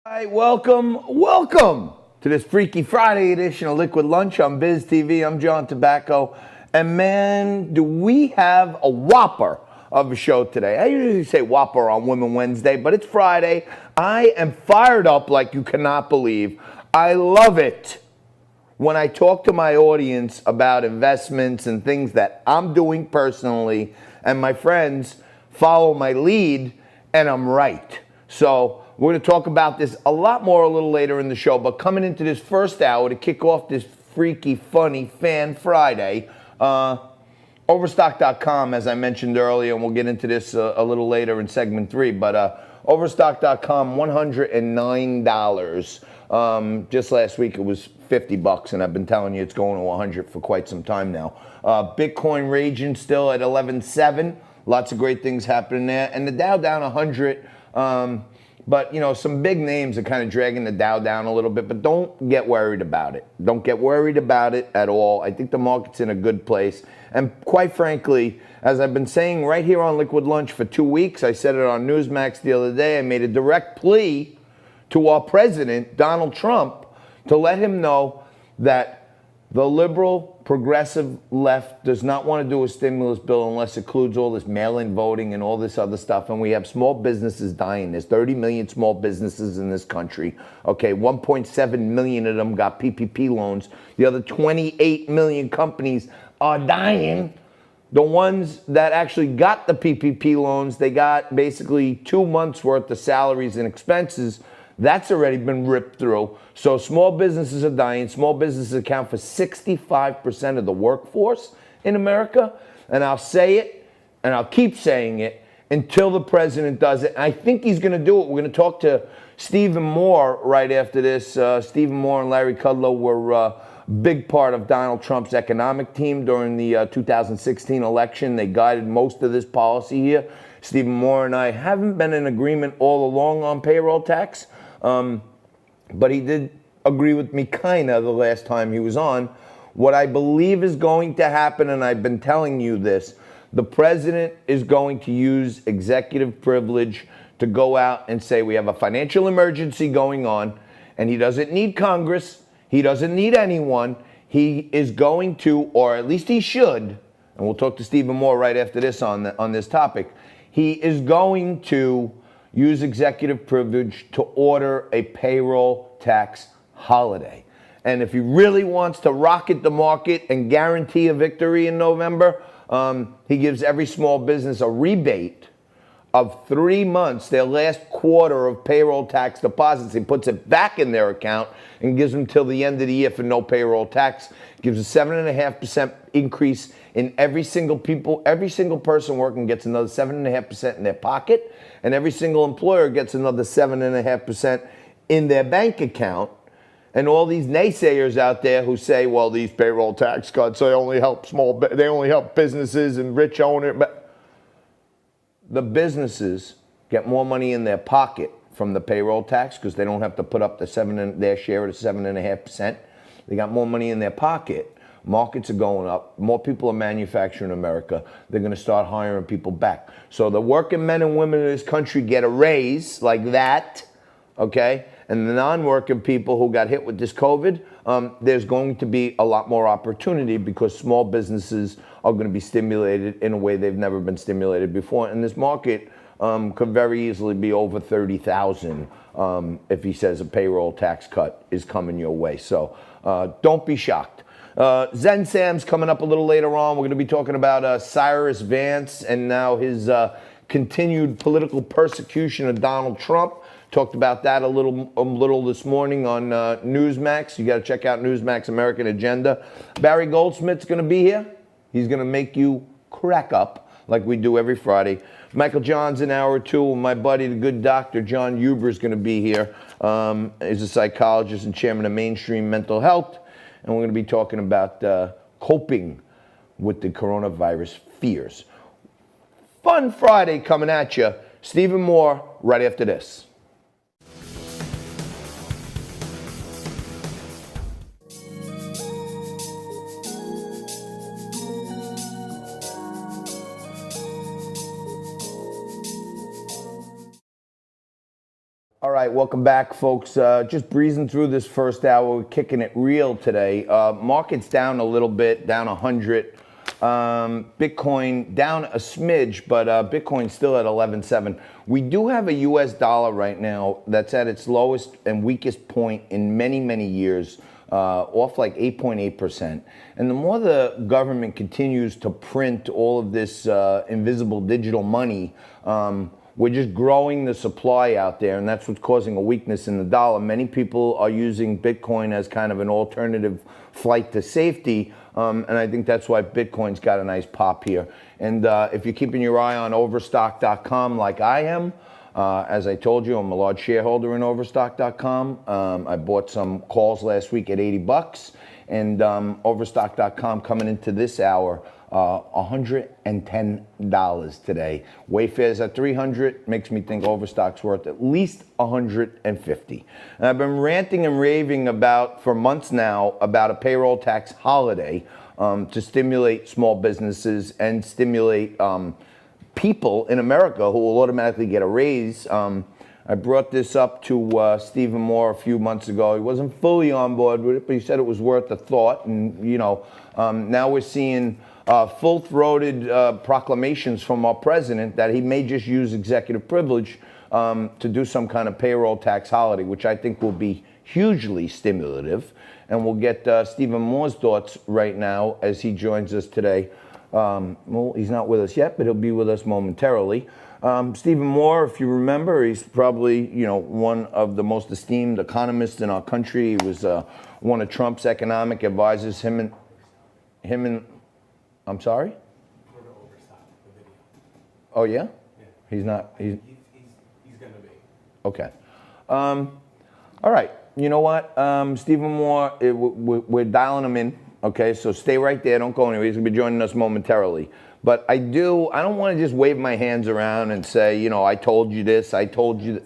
All right, welcome to this Freaky Friday edition of Liquid Lunch on Biz TV. I'm John Tabacco, and man, do we have a whopper of a show today. I usually say whopper on Women Wednesday, but it's Friday. I am fired up like you cannot believe. I love it when I talk to my audience about investments and things that I'm doing personally, and my friends follow my lead, and I'm right. So we're going to talk about this a lot more a little later in the show, but coming into this first hour to kick off this freaky, funny Fan Friday, Overstock.com, as I mentioned earlier, and we'll get into this a little later in segment 3, but Overstock.com, $109. Just last week it was $50, and I've been telling you it's going to 100 for quite some time now. Bitcoin raging still at 11.7. Lots of great things happening there, and the Dow down 100. But, you know, some big names are kind of dragging the Dow down a little bit, but don't get worried about it. Don't get worried about it at all. I think the market's in a good place. And quite frankly, as I've been saying right here on Liquid Lunch for 2 weeks, I said it on Newsmax the other day, I made a direct plea to our president, Donald Trump, to let him know that the liberal, progressive left does not want to do a stimulus bill unless it includes all this mail-in voting and all this other stuff. And we have small businesses dying. There's 30 million small businesses in this country. Okay, 1.7 million of them got PPP loans. The other 28 million companies are dying. The ones that actually got the PPP loans, they got basically 2 months worth of salaries and expenses. That's already been ripped through. So small businesses are dying. Small businesses account for 65% of the workforce in America. And I'll say it, and I'll keep saying it until the president does it. And I think he's going to do it. We're going to talk to Stephen Moore right after this. Stephen Moore and Larry Kudlow were a big part of Donald Trump's economic team during the 2016 election. They guided most of this policy here. Stephen Moore and I haven't been in agreement all along on payroll tax. But he did agree with me kind of the last time he was on. What I believe is going to happen, and I've been telling you this, the president is going to use executive privilege to go out and say we have a financial emergency going on, and he doesn't need Congress, he doesn't need anyone. He is going to, or at least he should, and we'll talk to Stephen Moore right after this on this topic, he is going to use executive privilege to order a payroll tax holiday. And if he really wants to rocket the market and guarantee a victory in November, he gives every small business a rebate of 3 months, their last quarter of payroll tax deposits. He puts it back in their account and gives them till the end of the year for no payroll tax. Gives a 7.5% increase in every single person working gets another 7.5% in their pocket, and every single employer gets another 7.5% in their bank account. And all these naysayers out there who say, well, these payroll tax cuts, they only help businesses and rich owners. But the businesses get more money in their pocket from the payroll tax because they don't have to put up their share of the 7.5%. They got more money in their pocket. Markets are going up. More people are manufacturing in America. They're going to start hiring people back. So the working men and women in this country get a raise like that, okay? And the non-working people who got hit with this COVID, there's going to be a lot more opportunity because small businesses are going to be stimulated in a way they've never been stimulated before. And this market could very easily be over 30,000 if he says a payroll tax cut is coming your way. So don't be shocked. Xen Sams coming up a little later on. We're going to be talking about Cyrus Vance and now his continued political persecution of Donald Trump. Talked about that a little this morning on Newsmax. You got to check out Newsmax American Agenda. Barry Goldsmith's going to be here. He's going to make you crack up like we do every Friday. Michael John's in hour 2. My buddy, the good doctor, John Huber, is going to be here. He's a psychologist and chairman of Mainstream Mental Health. And we're going to be talking about coping with the coronavirus fears. Fun Friday coming at you. Stephen Moore right after this. All right, welcome back, folks. Just breezing through this first hour, we're kicking it real today. Market's down a little bit, down 100. Bitcoin down a smidge, but Bitcoin's still at 11.7. We do have a U.S. dollar right now that's at its lowest and weakest point in many, many years, off like 8.8%. And the more the government continues to print all of this invisible digital money, we're just growing the supply out there, and that's what's causing a weakness in the dollar. Many people are using Bitcoin as kind of an alternative flight to safety, and I think that's why Bitcoin's got a nice pop here. And if you're keeping your eye on Overstock.com like I am, as I told you, I'm a large shareholder in Overstock.com. I bought some calls last week at 80 bucks, and Overstock.com coming into this hour, $110 today. Wayfair's at 300, makes me think Overstock's worth at least 150. And I've been ranting and raving for months now about a payroll tax holiday to stimulate small businesses and stimulate people in America who will automatically get a raise. I brought this up to Stephen Moore a few months ago. He wasn't fully on board with it, but he said it was worth a thought. And, now we're seeing full-throated proclamations from our president that he may just use executive privilege to do some kind of payroll tax holiday, which I think will be hugely stimulative. And we'll get Stephen Moore's thoughts right now as he joins us today. Well, he's not with us yet, but he'll be with us momentarily. Stephen Moore, if you remember, he's probably, one of the most esteemed economists in our country. He was one of Trump's economic advisors. Him and I'm sorry? We're going to overstock the video. Oh, yeah? Yeah. He's not, he's going to be. Okay. All right. You know what, Stephen Moore, we're dialing him in. Okay, so stay right there. Don't go anywhere. He's going to be joining us momentarily. But I don't want to just wave my hands around and say, I told you this, I told you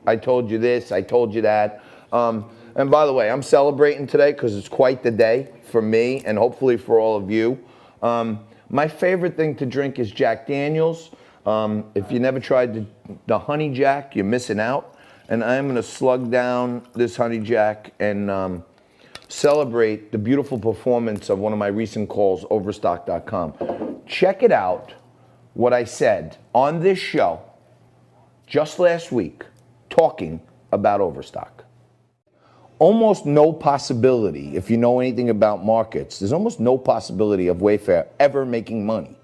this, I told you that. And by the way, I'm celebrating today because it's quite the day for me and hopefully for all of you. My favorite thing to drink is Jack Daniels. If you never tried the Honey Jack, you're missing out. And I'm going to slug down this Honey Jack and celebrate the beautiful performance of one of my recent calls, Overstock.com. Check it out, what I said on this show just last week, talking about Overstock. Almost no possibility, if you know anything about markets, there's almost no possibility of Wayfair ever making money.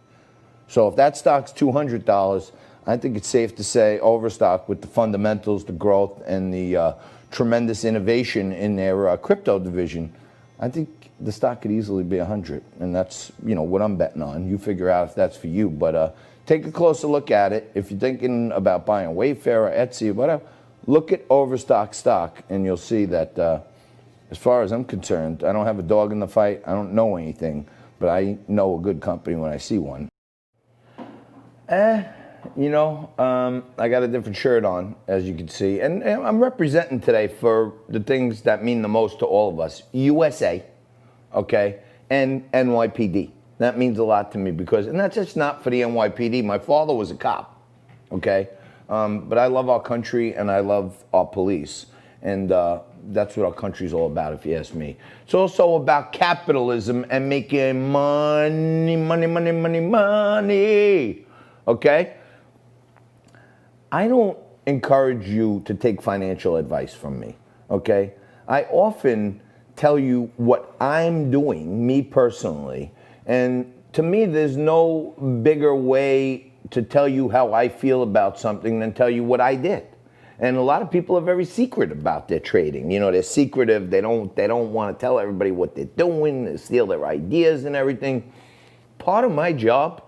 So if that stock's $200, I think it's safe to say Overstock, with the fundamentals, the growth, and the tremendous innovation in their crypto division, I think the stock could easily be 100, and that's what I'm betting on. You figure out if that's for you, but take a closer look at it. If you're thinking about buying Wayfair or Etsy or whatever, look at Overstock stock, and you'll see that as far as I'm concerned, I don't have a dog in the fight. I don't know anything, but I know a good company when I see one. I got a different shirt on, as you can see, and I'm representing today for the things that mean the most to all of us. USA, okay, and NYPD. That means a lot to me and that's just not for the NYPD. My father was a cop, okay, but I love our country and I love our police, and that's what our country's all about, if you ask me. It's also about capitalism and making money, okay? I don't encourage you to take financial advice from me, okay? I often tell you what I'm doing, me personally, and to me, there's no bigger way to tell you how I feel about something than tell you what I did. And a lot of people are very secret about their trading. They're secretive. They don't want to tell everybody what they're doing. They steal their ideas and everything. Part of my job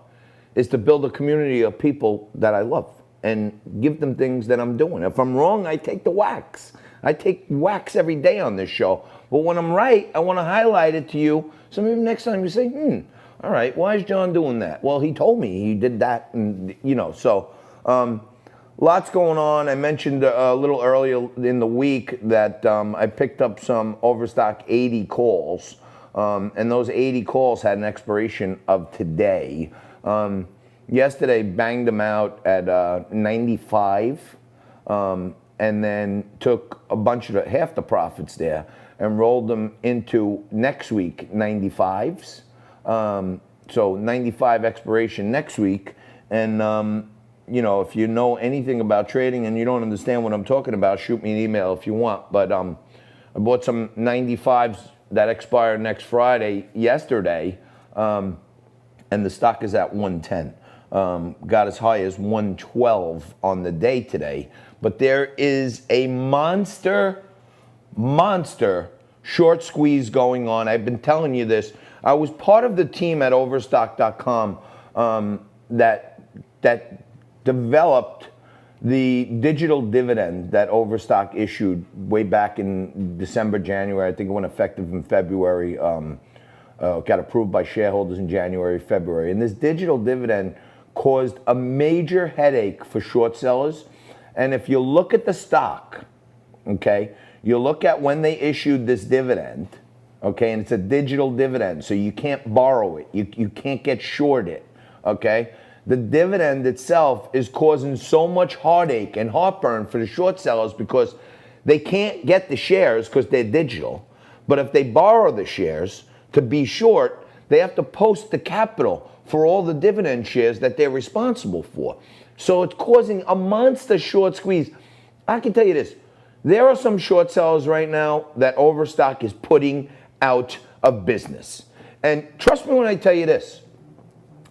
is to build a community of people that I love and give them things that I'm doing. If I'm wrong, I take the whacks. I take whacks every day on this show. But when I'm right, I want to highlight it to you. So maybe next time you say, all right, why is John doing that? Well, he told me he did that, and so lots going on. I mentioned a little earlier in the week that I picked up some Overstock 80 calls, and those 80 calls had an expiration of today. Yesterday, banged them out at 95, and and then took a bunch of half the profits there and rolled them into next week 95s. So 95 expiration next week. And, you know, if you know anything about trading and you don't understand what I'm talking about, shoot me an email if you want. But I bought some 95s that expire next Friday yesterday, and the stock is at 110. Got as high as 112 on the day today. But there is a monster short squeeze going on. I've been telling you this. I was part of the team at Overstock.com that developed the digital dividend that Overstock issued way back in December, January. I think it went effective in February. Got approved by shareholders in January, February. And this digital dividend caused a major headache for short sellers. And if you look at the stock, okay, you look at when they issued this dividend, okay, and it's a digital dividend, so you can't borrow it. You can't get short it, okay? The dividend itself is causing so much heartache and heartburn for the short sellers because they can't get the shares because they're digital. But if they borrow the shares to be short, they have to post the capital for all the dividend shares that they're responsible for. So it's causing a monster short squeeze. I can tell you this. There are some short sellers right now that Overstock is putting out of business. And trust me when I tell you this.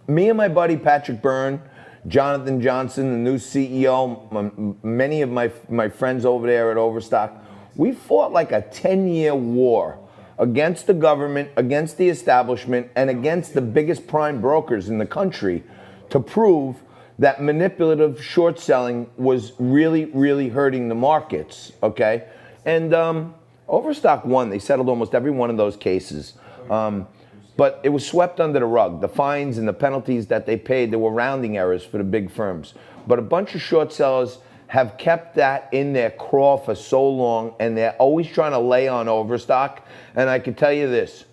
Me and my buddy Patrick Byrne, Jonathan Johnson, the new CEO, many of my friends over there at Overstock, we fought like a 10-year war against the government, against the establishment, and against the biggest prime brokers in the country to prove that manipulative short selling was really, really hurting the markets, okay? And Overstock won. They settled almost every one of those cases. But it was swept under the rug. The fines and the penalties that they paid, there were rounding errors for the big firms. But a bunch of short sellers have kept that in their craw for so long, and they're always trying to lay on Overstock. And I can tell you this,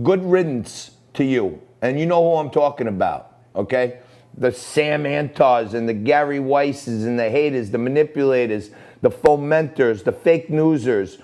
good riddance to you. And you know who I'm talking about, okay? The Sam Antars and the Gary Weisses and the haters, the manipulators, the fomenters, the fake newsers.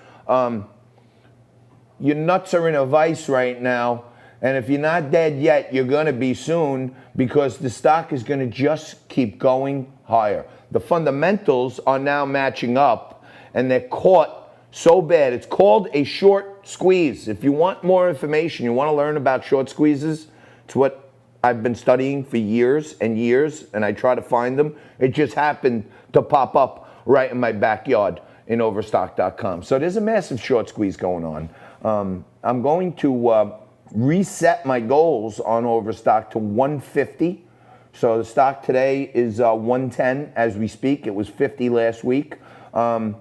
Your nuts are in a vice right now, and if you're not dead yet, you're going to be soon because the stock is going to just keep going higher. The fundamentals are now matching up, and they're caught so bad. It's called a short squeeze. If you want more information, you want to learn about short squeezes, it's what I've been studying for years and years, and I try to find them. It just happened to pop up right in my backyard in Overstock.com. So there's a massive short squeeze going on. I'm going to reset my goals on Overstock to 150. So the stock today is 110 as we speak. It was 50 last week. And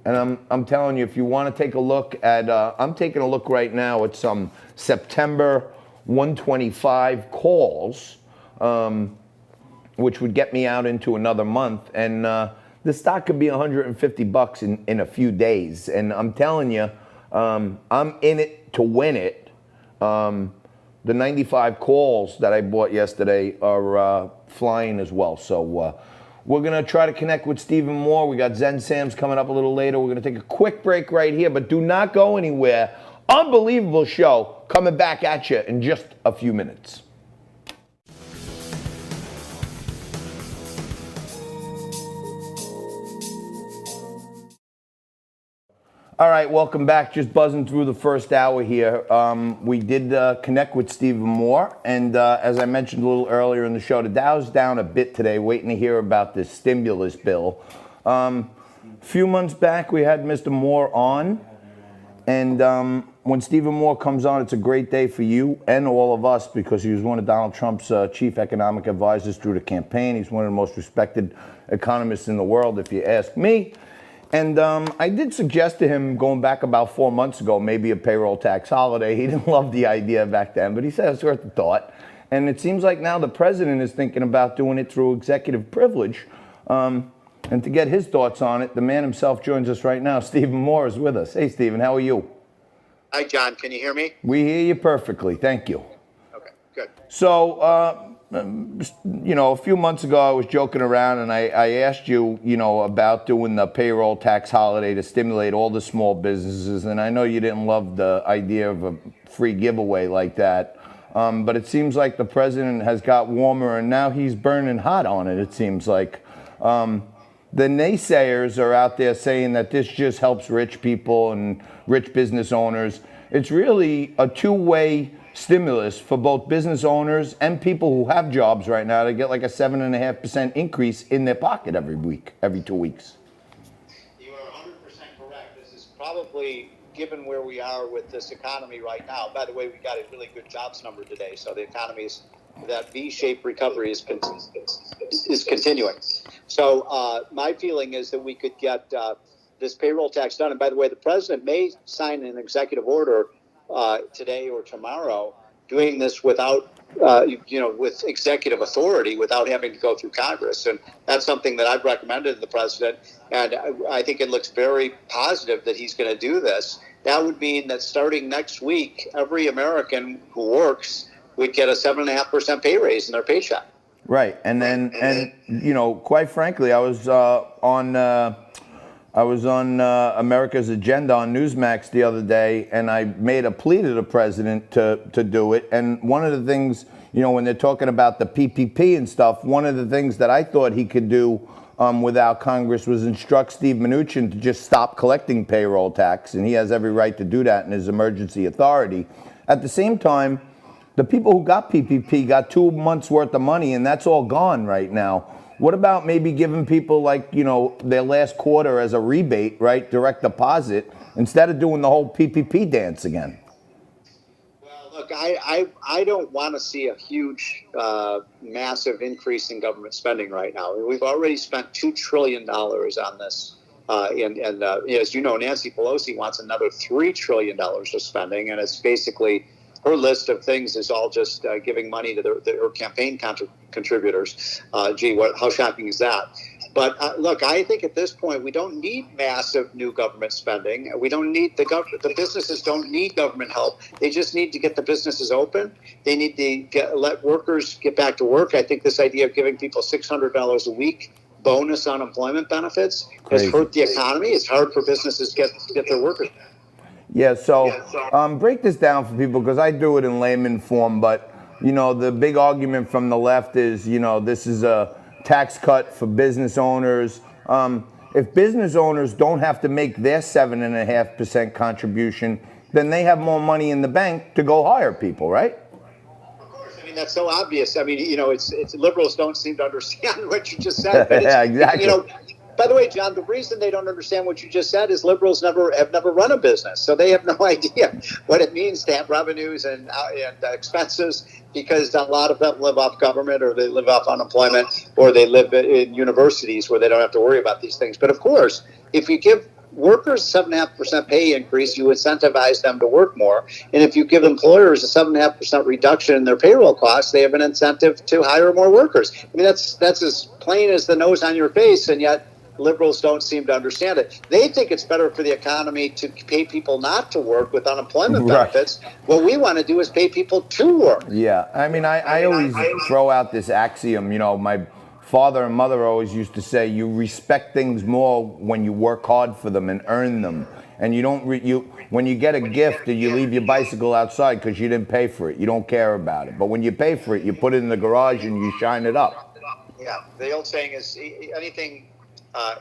I'm telling you, if you want to take a look at, I'm taking a look right now at some September 125 calls, which would get me out into another month. And the stock could be 150 bucks in a few days. And I'm telling you, I'm in it to win it. The 95 calls that I bought yesterday are flying as well. So we're going to try to connect with Stephen Moore. We got Xen Sams coming up a little later. We're going to take a quick break right here, but do not go anywhere. Unbelievable show coming back at you in just a few minutes. All right, welcome back. Just buzzing through the first hour here. We did connect with Stephen Moore, and as I mentioned a little earlier in the show, the Dow's down a bit today, waiting to hear about this stimulus bill. A few months back, we had Mr. Moore on, and when Stephen Moore comes on, it's a great day for you and all of us because he was one of Donald Trump's chief economic advisors through the campaign. He's one of the most respected economists in the world, if you ask me. And I did suggest to him going back about 4 months ago, maybe a payroll tax holiday. He didn't love the idea back then, but he said it's worth the thought. And it seems like now the president is thinking about doing it through executive privilege. And to get his thoughts on it, the man himself joins us right now. Stephen Moore is with us. Hey, Stephen, how are you? Hi, John. Can you hear me? We hear you perfectly. Thank you. Okay, good. So a few months ago I was joking around and I asked you, about doing the payroll tax holiday to stimulate all the small businesses. And I know you didn't love the idea of a free giveaway like that. But it seems like the president has got warmer and now he's burning hot on it, it seems like. The naysayers are out there saying that this just helps rich people and rich business owners. It's really a two-way stimulus for both business owners and people who have jobs right now to get like a 7.5% increase in their pocket every week, every 2 weeks. You are 100% correct. This is probably, given where we are with this economy right now. By the way, we got a really good jobs number today, so the economy is, that V-shaped recovery is continuing. So my feeling is that we could get this payroll tax done. And by the way, the president may sign an executive order today or tomorrow, doing this without, with executive authority, without having to go through Congress. And that's something that I've recommended to the president. And I think it looks very positive that he's going to do this. That would mean that starting next week, every American who works would get a 7.5% pay raise in their paycheck. Right, and quite frankly, I was on America's Agenda on Newsmax the other day, and I made a plea to the president to do it. And one of the things, when they're talking about the PPP and stuff, one of the things that I thought he could do without Congress was instruct Steve Mnuchin to just stop collecting payroll tax, and he has every right to do that in his emergency authority. At the same time, the people who got PPP got 2 months worth of money, and that's all gone right now. What about maybe giving people their last quarter as a rebate, right? Direct deposit, instead of doing the whole PPP dance again? Well, look, I don't want to see a huge, massive increase in government spending right now. We've already spent $2 trillion on this. And as you know, Nancy Pelosi wants another $3 trillion of spending, and it's basically, her list of things is all just giving money to her campaign contributors. How shocking is that? But look, I think at this point we don't need massive new government spending. We don't need the businesses don't need government help. They just need to get the businesses open. They need to let workers get back to work. I think this idea of giving people $600 a week bonus unemployment benefits has hurt the economy. It's hard for businesses to get their workers back. Yeah, so break this down for people, because I do it in layman form, but, the big argument from the left is, this is a tax cut for business owners. If business owners don't have to make their 7.5% contribution, then they have more money in the bank to go hire people, right? Of course. I mean, that's so obvious. I mean, it's liberals don't seem to understand what you just said. But yeah, exactly. By the way, John, the reason they don't understand what you just said is liberals have never run a business, so they have no idea what it means to have revenues and expenses, because a lot of them live off government, or they live off unemployment, or they live in universities where they don't have to worry about these things. But of course, if you give workers a 7.5% pay increase, you incentivize them to work more. And if you give employers a 7.5% reduction in their payroll costs, they have an incentive to hire more workers. I mean, that's as plain as the nose on your face, and yet liberals don't seem to understand it. They think it's better for the economy to pay people not to work with unemployment benefits. What we want to do is pay people to work. Yeah, I mean, I always throw out this axiom. My father and mother always used to say, you respect things more when you work hard for them and earn them. And you don't when you get a gift, you leave your bicycle outside because you didn't pay for it. You don't care about it. But when you pay for it, you put it in the garage and you shine it up. Yeah, the old saying is anything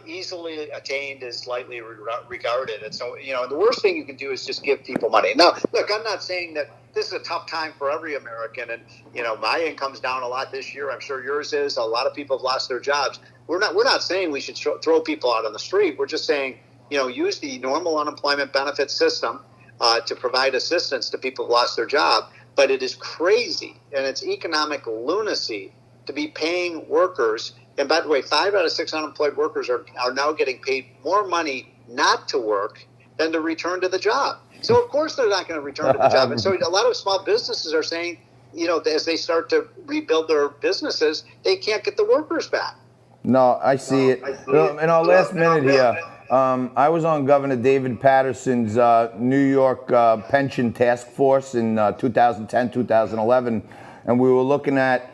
easily attained is lightly regarded. And so, the worst thing you can do is just give people money. Now, look, I'm not saying that this is a tough time for every American. And, my income's down a lot this year. I'm sure yours is. A lot of people have lost their jobs. We're not saying we should throw people out on the street. We're just saying, use the normal unemployment benefit system to provide assistance to people who lost their job. But it is crazy, and it's economic lunacy to be paying workers. And by the way, 5 out of 6 unemployed workers are now getting paid more money not to work than to return to the job. So, of course, they're not going to return to the job. And so a lot of small businesses are saying, as they start to rebuild their businesses, they can't get the workers back. No, I see it. In our last minute here, I was on Governor David Patterson's New York pension task force in 2010, 2011, and we were looking at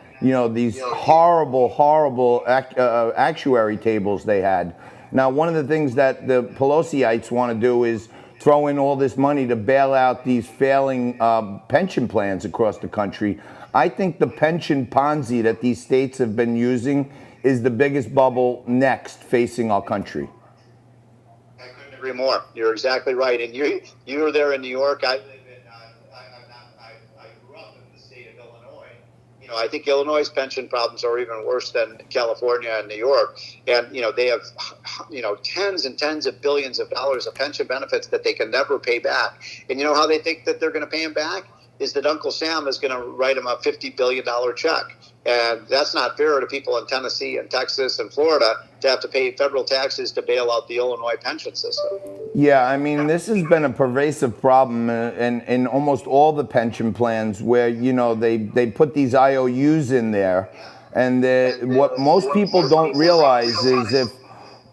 these horrible actuary tables they had. Now, one of the things that the Pelosiites want to do is throw in all this money to bail out these failing pension plans across the country. I think the pension Ponzi that these states have been using is the biggest bubble next facing our country. I couldn't agree more. You're exactly right. And you were there in New York. I grew up in the state of Illinois. I think Illinois' pension problems are even worse than California and New York. And, they have, tens and tens of billions of dollars of pension benefits that they can never pay back. And you know how they think that they're going to pay them back? Is that Uncle Sam is going to write them a $50 billion check. And that's not fair to people in Tennessee and Texas and Florida to have to pay federal taxes to bail out the Illinois pension system. Yeah, I mean, this has been a pervasive problem in almost all the pension plans where, they put these IOUs in there. And what most people don't realize is if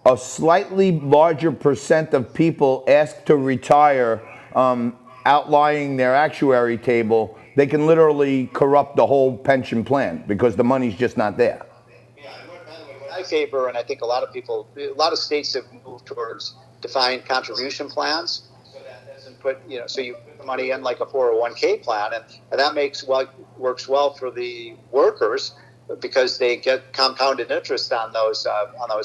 a slightly larger percent of people ask to retire outlying their actuary table, they can literally corrupt the whole pension plan because the money's just not there. Yeah, what I favor, and I think a lot of states have moved towards defined contribution plans, so that doesn't put, so you put the money in like a 401k plan, and that works well for the workers because they get compounded interest on those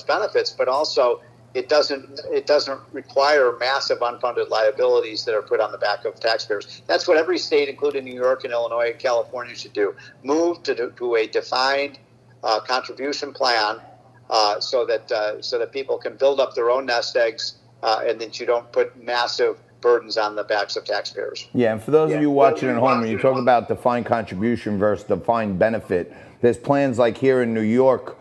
benefits, but also it doesn't require massive unfunded liabilities that are put on the back of taxpayers. That's what every state, including New York and Illinois and California, should do. Move to a defined contribution plan so that people can build up their own nest eggs and that you don't put massive burdens on the backs of taxpayers. Yeah, and for those of you watching at home, when you talk about defined contribution versus defined benefit, there's plans like here in New York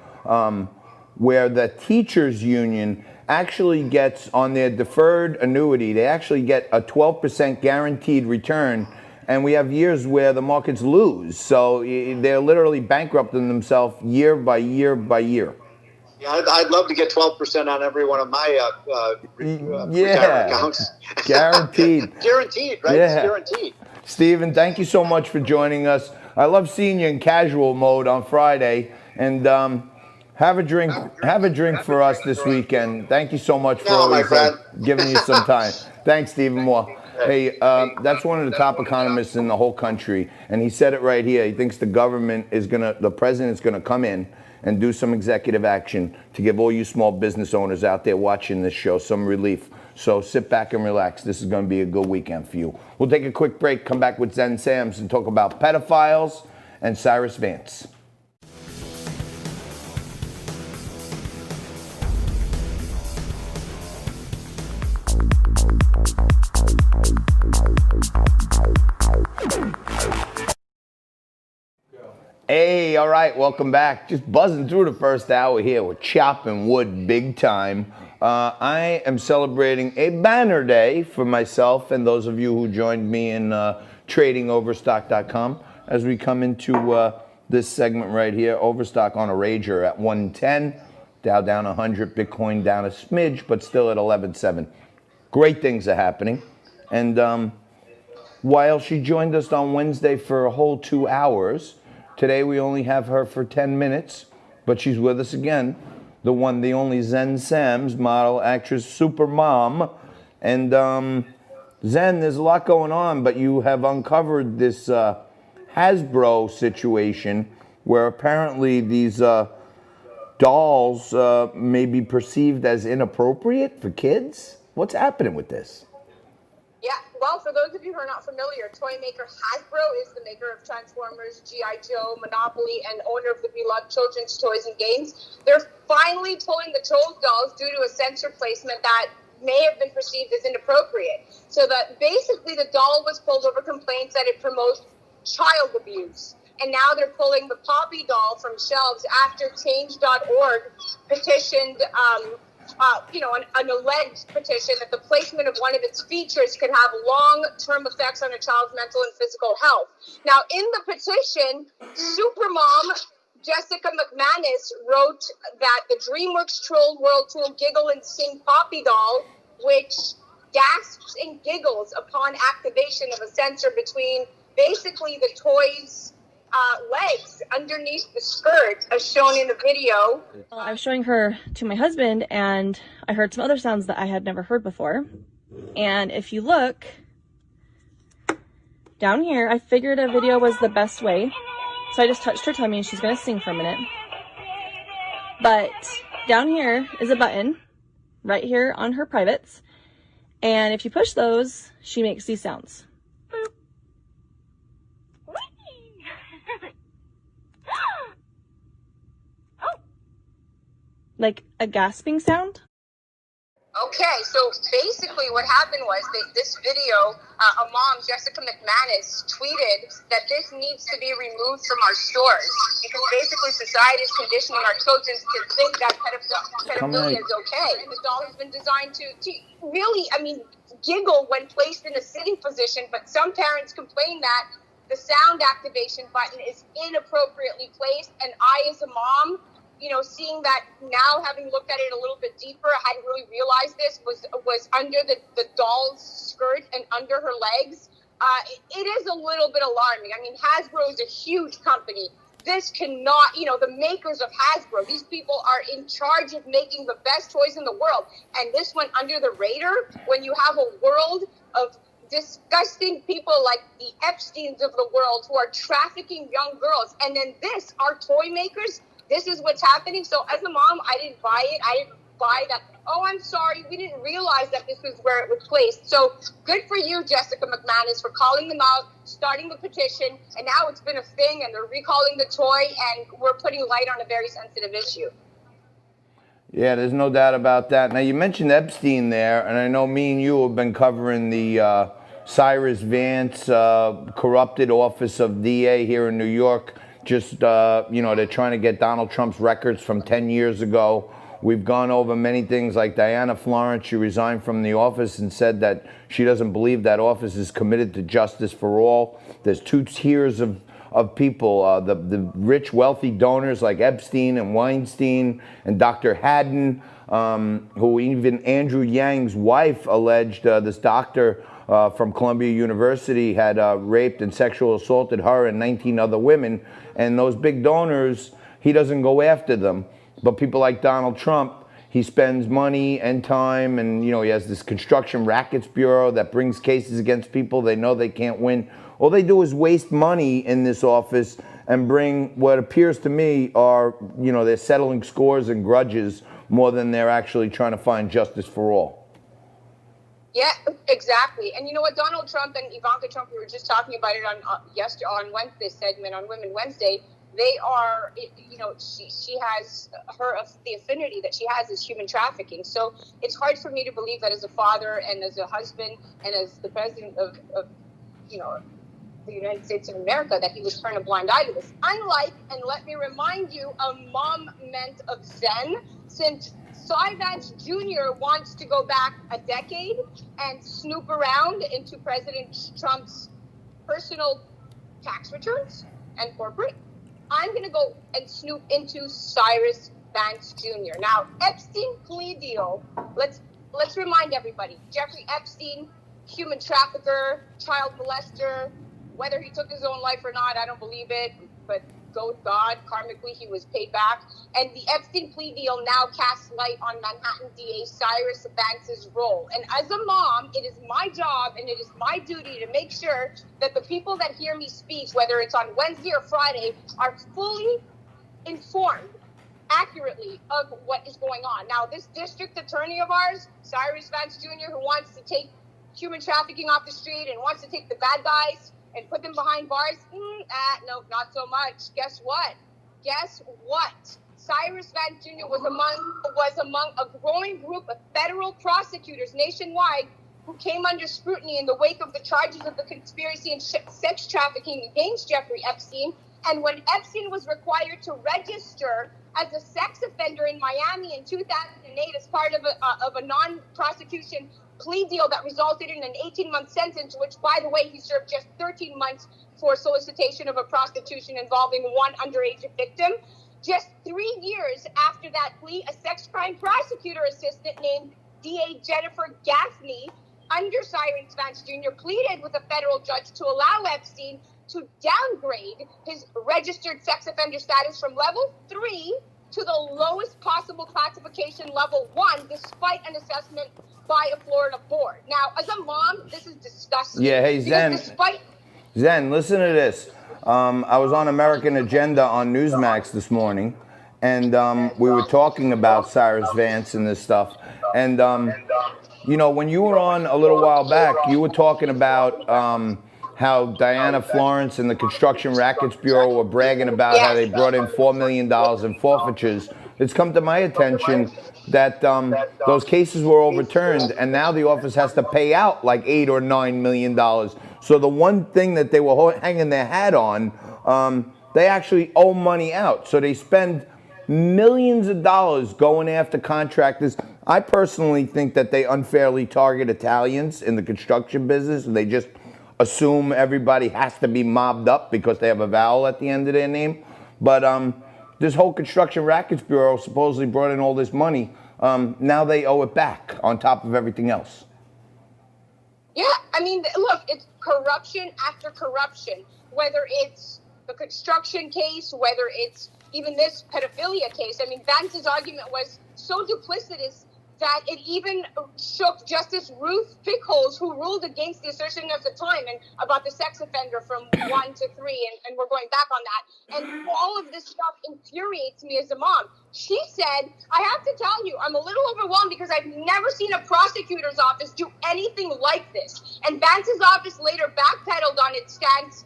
where the teachers union actually gets on their deferred annuity, they actually get a 12% guaranteed return, and we have years where the markets lose. So they're literally bankrupting themselves year by year by year. Yeah, I'd love to get 12% on every one of my retirement accounts. Guaranteed. Guaranteed, right? Yeah. It's guaranteed. Stephen, thank you so much for joining us. I love seeing you in casual mode on Friday, and have a drink for us this weekend. Thank you so much for always giving you some time. Thanks, Stephen Moore. Hey, that's one of the top economists in the whole country, and he said it right here. He thinks the president's gonna come in and do some executive action to give all you small business owners out there watching this show some relief. So sit back and relax. This is gonna be a good weekend for you. We'll take a quick break, come back with Xen Sams and talk about pedophiles and Cyrus Vance. Hey, all right, welcome back. Just buzzing through the first hour here. We're chopping wood big time. I am celebrating a banner day for myself and those of you who joined me in tradingoverstock.com as we come into this segment right here. Overstock on a rager at 110, Dow down 100, Bitcoin down a smidge, but still at 11.7. Great things are happening. And while she joined us on Wednesday for a whole 2 hours, today we only have her for 10 minutes, but she's with us again. The one, the only Xen Sams, model, actress, super mom. And Xen, there's a lot going on, but you have uncovered this Hasbro situation where apparently these dolls may be perceived as inappropriate for kids. What's happening with this? Yeah, well, for those of you who are not familiar, toy maker Hasbro is the maker of Transformers, G.I. Joe, Monopoly, and owner of the beloved children's toys and games. They're finally pulling the Trolls dolls due to a censor placement that may have been perceived as inappropriate. So that basically the doll was pulled over complaints that it promotes child abuse. And now they're pulling the Poppy doll from shelves after Change.org petitioned an alleged petition that the placement of one of its features could have long-term effects on a child's mental and physical health. Now, in the petition, Supermom Jessica McManus wrote that the DreamWorks Troll World Tool Giggle and Sing Poppy doll, which gasps and giggles upon activation of a sensor between basically the toy's legs underneath the skirt, as shown in the video. I was showing her to my husband, and I heard some other sounds that I had never heard before. And if you look down here, I figured a video was the best way. So I just touched her tummy, and she's going to sing for a minute. But down here is a button right here on her privates. And if you push those, she makes these sounds. Like a gasping sound. Okay, so basically what happened was that this video, a mom, Jessica McManus, tweeted that this needs to be removed from our stores because basically society is conditioning our children to think that pedophilia is okay. And the doll has been designed to really, giggle when placed in a sitting position, but some parents complain that the sound activation button is inappropriately placed, and I, as a mom, seeing that now, having looked at it a little bit deeper, I hadn't really realized this was under the doll's skirt and under her legs. It is a little bit alarming. Hasbro is a huge company. This cannot, the makers of Hasbro, these people are in charge of making the best toys in the world. And this went under the radar when you have a world of disgusting people like the Epsteins of the world who are trafficking young girls. And then our toy makers, this is what's happening. So as a mom, I didn't buy it. I didn't buy that. Oh, I'm sorry. We didn't realize that this was where it was placed. So good for you, Jessica McManus, for calling them out, starting the petition. And now it's been a thing, and they're recalling the toy, and we're putting light on a very sensitive issue. Yeah, there's no doubt about that. Now, you mentioned Epstein there, and I know me and you have been covering the Cyrus Vance corrupted office of DA here in New York. Just, they're trying to get Donald Trump's records from 10 years ago. We've gone over many things like Diana Florence. She resigned from the office and said that she doesn't believe that office is committed to justice for all. There's two tiers of people, the rich, wealthy donors like Epstein and Weinstein and Dr. Haddon, who even Andrew Yang's wife alleged this doctor from Columbia University had raped and sexual assaulted her and 19 other women. And those big donors, he doesn't go after them. But people like Donald Trump, he spends money and time, and he has this construction rackets bureau that brings cases against people they know they can't win. All they do is waste money in this office and bring what appears to me are, they're settling scores and grudges more than they're actually trying to find justice for all. Yeah, exactly. And you know what, Donald Trump and Ivanka Trump, we were just talking about it on Wednesday segment, on Women Wednesday. They are, she has the affinity that she has is human trafficking. So it's hard for me to believe that as a father and as a husband and as the president of the United States of America, that he would turn a blind eye to this. Unlike, and let me remind you, a moment of Xen, since Cy Vance Jr. wants to go back a decade and snoop around into President Trump's personal tax returns and corporate, I'm going to go and snoop into Cyrus Vance Jr. Now, Epstein plea deal, let's remind everybody, Jeffrey Epstein, human trafficker, child molester, whether he took his own life or not, I don't believe it, but go with God, karmically he was paid back. And the Epstein plea deal now casts light on Manhattan DA Cyrus Vance's role. And as a mom, it is my job and it is my duty to make sure that the people that hear me speak, whether it's on Wednesday or Friday, are fully informed accurately of what is going on. Now, this district attorney of ours, Cyrus Vance Jr., who wants to take human trafficking off the street and wants to take the bad guys and put them behind bars, no, not so much. Guess what? Cyrus Vance Jr. was among a growing group of federal prosecutors nationwide who came under scrutiny in the wake of the charges of the conspiracy and sex trafficking against Jeffrey Epstein. And when Epstein was required to register as a sex offender in Miami in 2008 as part of a non-prosecution plea deal that resulted in an 18-month sentence, which, by the way, he served just 13 months for solicitation of a prostitution involving one underage victim. Just 3 years after that plea, a sex crime prosecutor assistant named DA Jennifer Gaffney, under Cyrus Vance Jr., pleaded with a federal judge to allow Epstein to downgrade his registered sex offender status from level 3 to the lowest possible classification, level 1, despite an assessment by a Florida board. Now, as a mom, this is disgusting. Yeah, hey, Zen, listen to this. I was on American Agenda on Newsmax this morning, and we were talking about Cyrus Vance and this stuff. And, you know, when you were on a little while back, you were talking about how Diana Florence and the Construction Rackets Bureau were bragging about how they brought in $4 million in forfeitures. It's come to my attention that those cases were overturned, and now the office has to pay out like $8 or $9 million. So the one thing that they were hanging their hat on, they actually owe money out. So they spend millions of dollars going after contractors. I personally think that they unfairly target Italians in the construction business, and they just assume everybody has to be mobbed up because they have a vowel at the end of their name. But this whole Construction Rackets Bureau supposedly brought in all this money. Now they owe it back on top of everything else. Yeah, I mean, look, it's corruption after corruption, whether it's the construction case, whether it's even this pedophilia case. I mean, Vance's argument was so duplicitous that it even shook Justice Ruth Pickholes, who ruled against the assertion of the time and about the sex offender from 1 to 3, and we're going back on that. And all of this stuff infuriates me as a mom. She said, I have to tell you, I'm a little overwhelmed because I've never seen a prosecutor's office do anything like this. And Vance's office later backpedaled on its stance,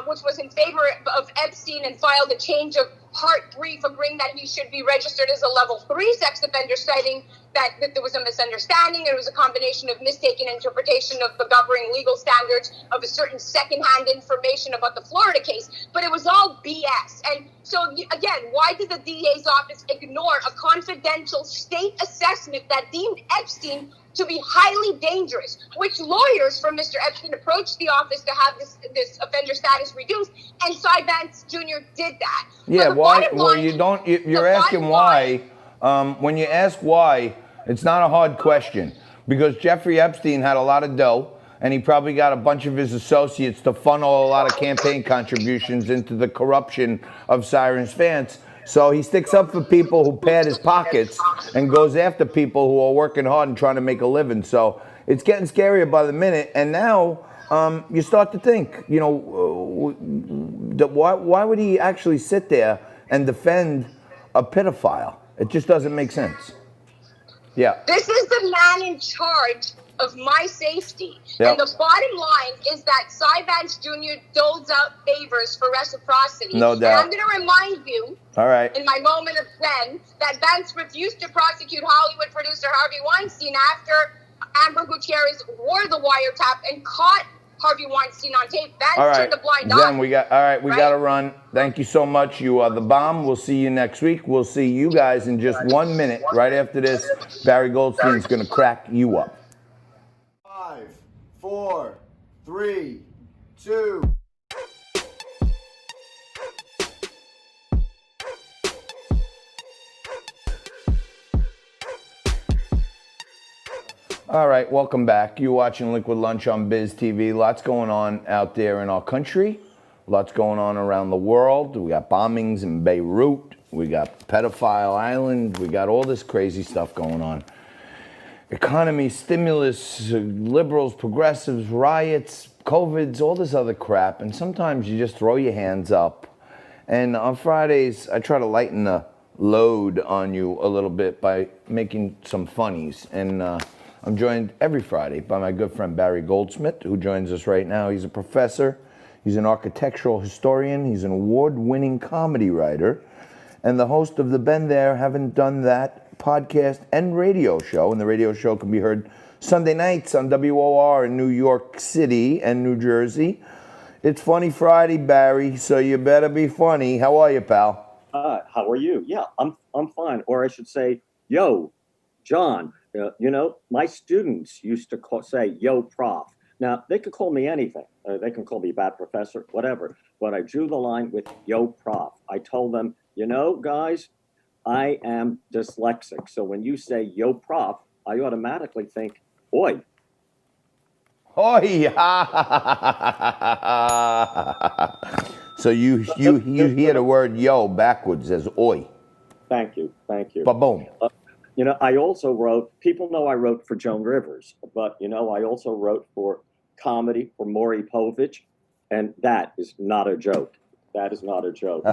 which was in favor of Epstein, and filed a change of heart brief agreeing that he should be registered as a level 3 sex offender, citing that there was a misunderstanding. It was a combination of mistaken interpretation of the governing legal standards of a certain secondhand information about the Florida case. But it was all BS. And so, again, why did the DA's office ignore a confidential state assessment that deemed Epstein to be highly dangerous, which lawyers from Mr. Epstein approached the office to have this offender status reduced, and Cy Vance Jr. did that. Yeah, why? Well, you're asking why. When you ask why, it's not a hard question, because Jeffrey Epstein had a lot of dough, and he probably got a bunch of his associates to funnel a lot of campaign contributions into the corruption of Cyrus Vance. So he sticks up for people who pad his pockets and goes after people who are working hard and trying to make a living. So it's getting scarier by the minute. And now you start to think, you know, why would he actually sit there and defend a pedophile? It just doesn't make sense. Yeah. This is the man in charge of my safety. Yep. And the bottom line is that Cy Vance Jr. doles out favors for reciprocity. No doubt. And I'm going to remind you, all right, in my moment of zen, that Vance refused to prosecute Hollywood producer Harvey Weinstein after Amber Gutierrez wore the wiretap and caught Harvey Weinstein on tape. Vance turned a blind eye. Zen, we got to run. Thank you so much. You are the bomb. We'll see you next week. We'll see you guys in just 1 minute. Right after this, Barry Goldstein's going to crack you up. 5, 4, 3, 2. All right, welcome back. You're watching Liquid Lunch on Biz TV. Lots going on out there in our country. Lots going on around the world. We got bombings in Beirut. We got Pedophile Island. We got all this crazy stuff going on. Economy, stimulus, liberals, progressives, riots, COVIDs, all this other crap. And sometimes you just throw your hands up. And on Fridays, I try to lighten the load on you a little bit by making some funnies. And I'm joined every Friday by my good friend Barry Goldsmith, who joins us right now. He's a professor. He's an architectural historian. He's an award-winning comedy writer and the host of the Been There, Haven't Done That podcast and radio show. And the radio show can be heard Sunday nights on WOR in New York City and New Jersey. It's Funny Friday, Barry, so you better be funny. How are you, pal? How are you? Yeah, I'm fine. Or I should say, yo, John. You know, my students used to say, yo, prof. Now, they could call me anything. They can call me bad professor, whatever. But I drew the line with yo, prof. I told them, you know, guys, I am dyslexic. So when you say yo, prof, I automatically think, oi. Oi! So you hear the word yo backwards as oi. Thank you. Ba-boom. I also wrote, people know I wrote for Joan Rivers, but, I also wrote for comedy for Maury Povich, and that is not a joke. That is not a joke.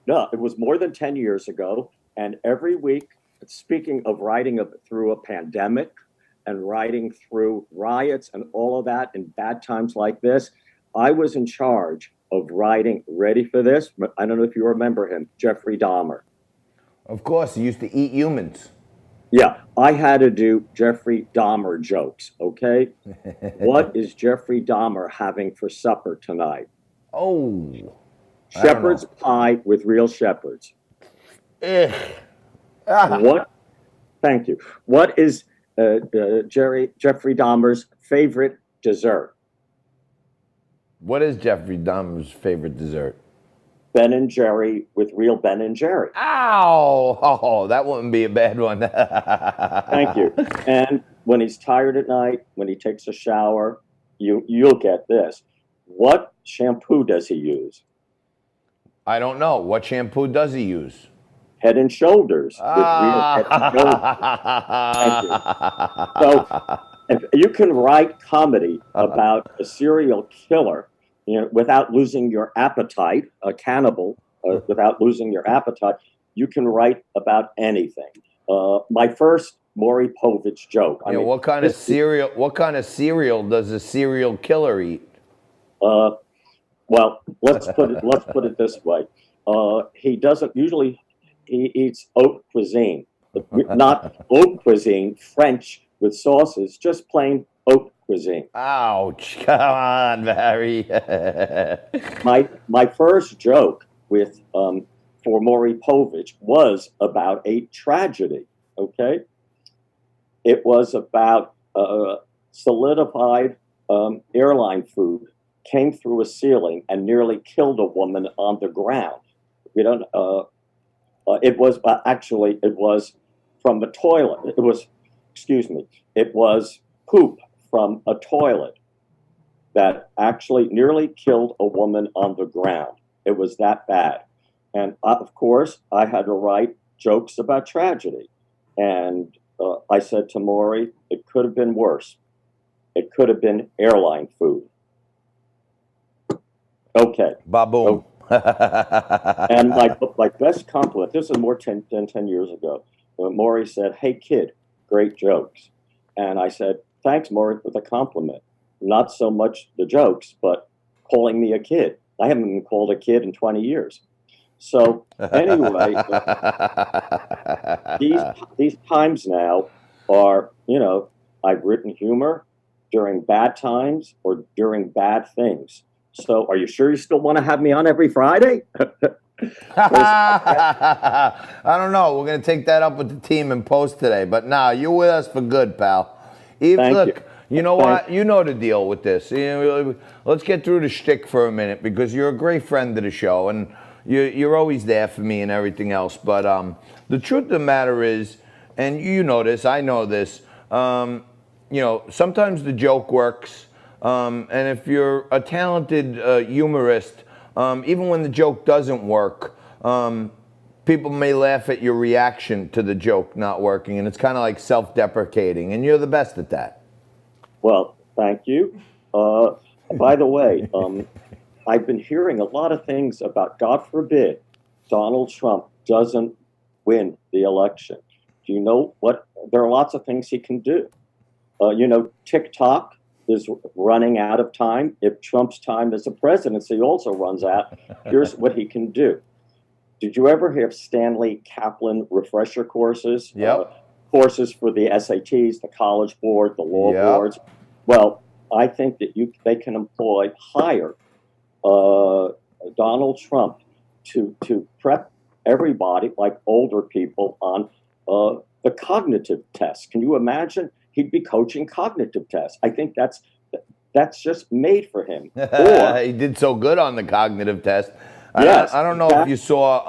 No, it was more than 10 years ago, and every week, speaking of writing through a pandemic and writing through riots and all of that in bad times like this, I was in charge of writing, ready for this? I don't know if you remember him, Jeffrey Dahmer. Of course, he used to eat humans. Yeah, I had to do Jeffrey Dahmer jokes, okay? What is Jeffrey Dahmer having for supper tonight? Oh. Shepherd's pie with real shepherds. Ugh. What? Thank you. What is Jeffrey Dahmer's favorite dessert? What is Jeffrey Dahmer's favorite dessert? Ben and Jerry with real Ben and Jerry. Ow! Oh, that wouldn't be a bad one. Thank you. And when he's tired at night, when he takes a shower, you'll get this. What shampoo does he use? I don't know. What shampoo does he use? Head and Shoulders. With real Head and Shoulders. Thank you. So if you can write comedy about a serial killer, without losing your appetite, a cannibal, without losing your appetite, you can write about anything. My first Maury Povich joke. What kind of cereal does a serial killer eat? Well, let's put it this way. He doesn't usually. He eats haute cuisine, not haute cuisine, French with sauces, just plain haute cuisine. Ouch! Come on, Barry. My first joke with for Maury Povich was about a tragedy. Okay, it was about solidified airline food came through a ceiling and nearly killed a woman on the ground. We don't. It was actually it was from a toilet. It was poop from a toilet that actually nearly killed a woman on the ground. It was that bad. And of course, I had to write jokes about tragedy. And I said to Maury, it could have been worse. It could have been airline food. Okay. Baboom. And my best compliment, this is more than 10 years ago, Maury said, "Hey, kid, great jokes." And I said, "Thanks, Maury, for the compliment. Not so much the jokes, but calling me a kid. I haven't been called a kid in 20 years. So anyway, these times now are, I've written humor during bad times or during bad things. So are you sure you still want to have me on every Friday? I don't know. We're going to take that up with the team in post today. But nah, you're with us for good, pal. Look, you know what? You know the deal with this. Let's get through the shtick for a minute because you're a great friend of the show and you're always there for me and everything else. But the truth of the matter is, and you know this, I know this, sometimes the joke works. And if you're a talented humorist, even when the joke doesn't work, people may laugh at your reaction to the joke not working, and it's kind of like self-deprecating, and you're the best at that. Well, thank you. By the way, I've been hearing a lot of things about, God forbid, Donald Trump doesn't win the election. Do you know what? There are lots of things he can do. TikTok is running out of time. If Trump's time as a presidency also runs out, here's what he can do. Did you ever hear of Stanley Kaplan refresher courses? Yep. Courses for the SATs, the College Board, the law boards. Well, I think that they can hire Donald Trump to prep everybody, like older people, on the cognitive tests. Can you imagine? He'd be coaching cognitive tests. I think that's just made for him. Or, he did so good on the cognitive test. Yes, I don't know if you saw.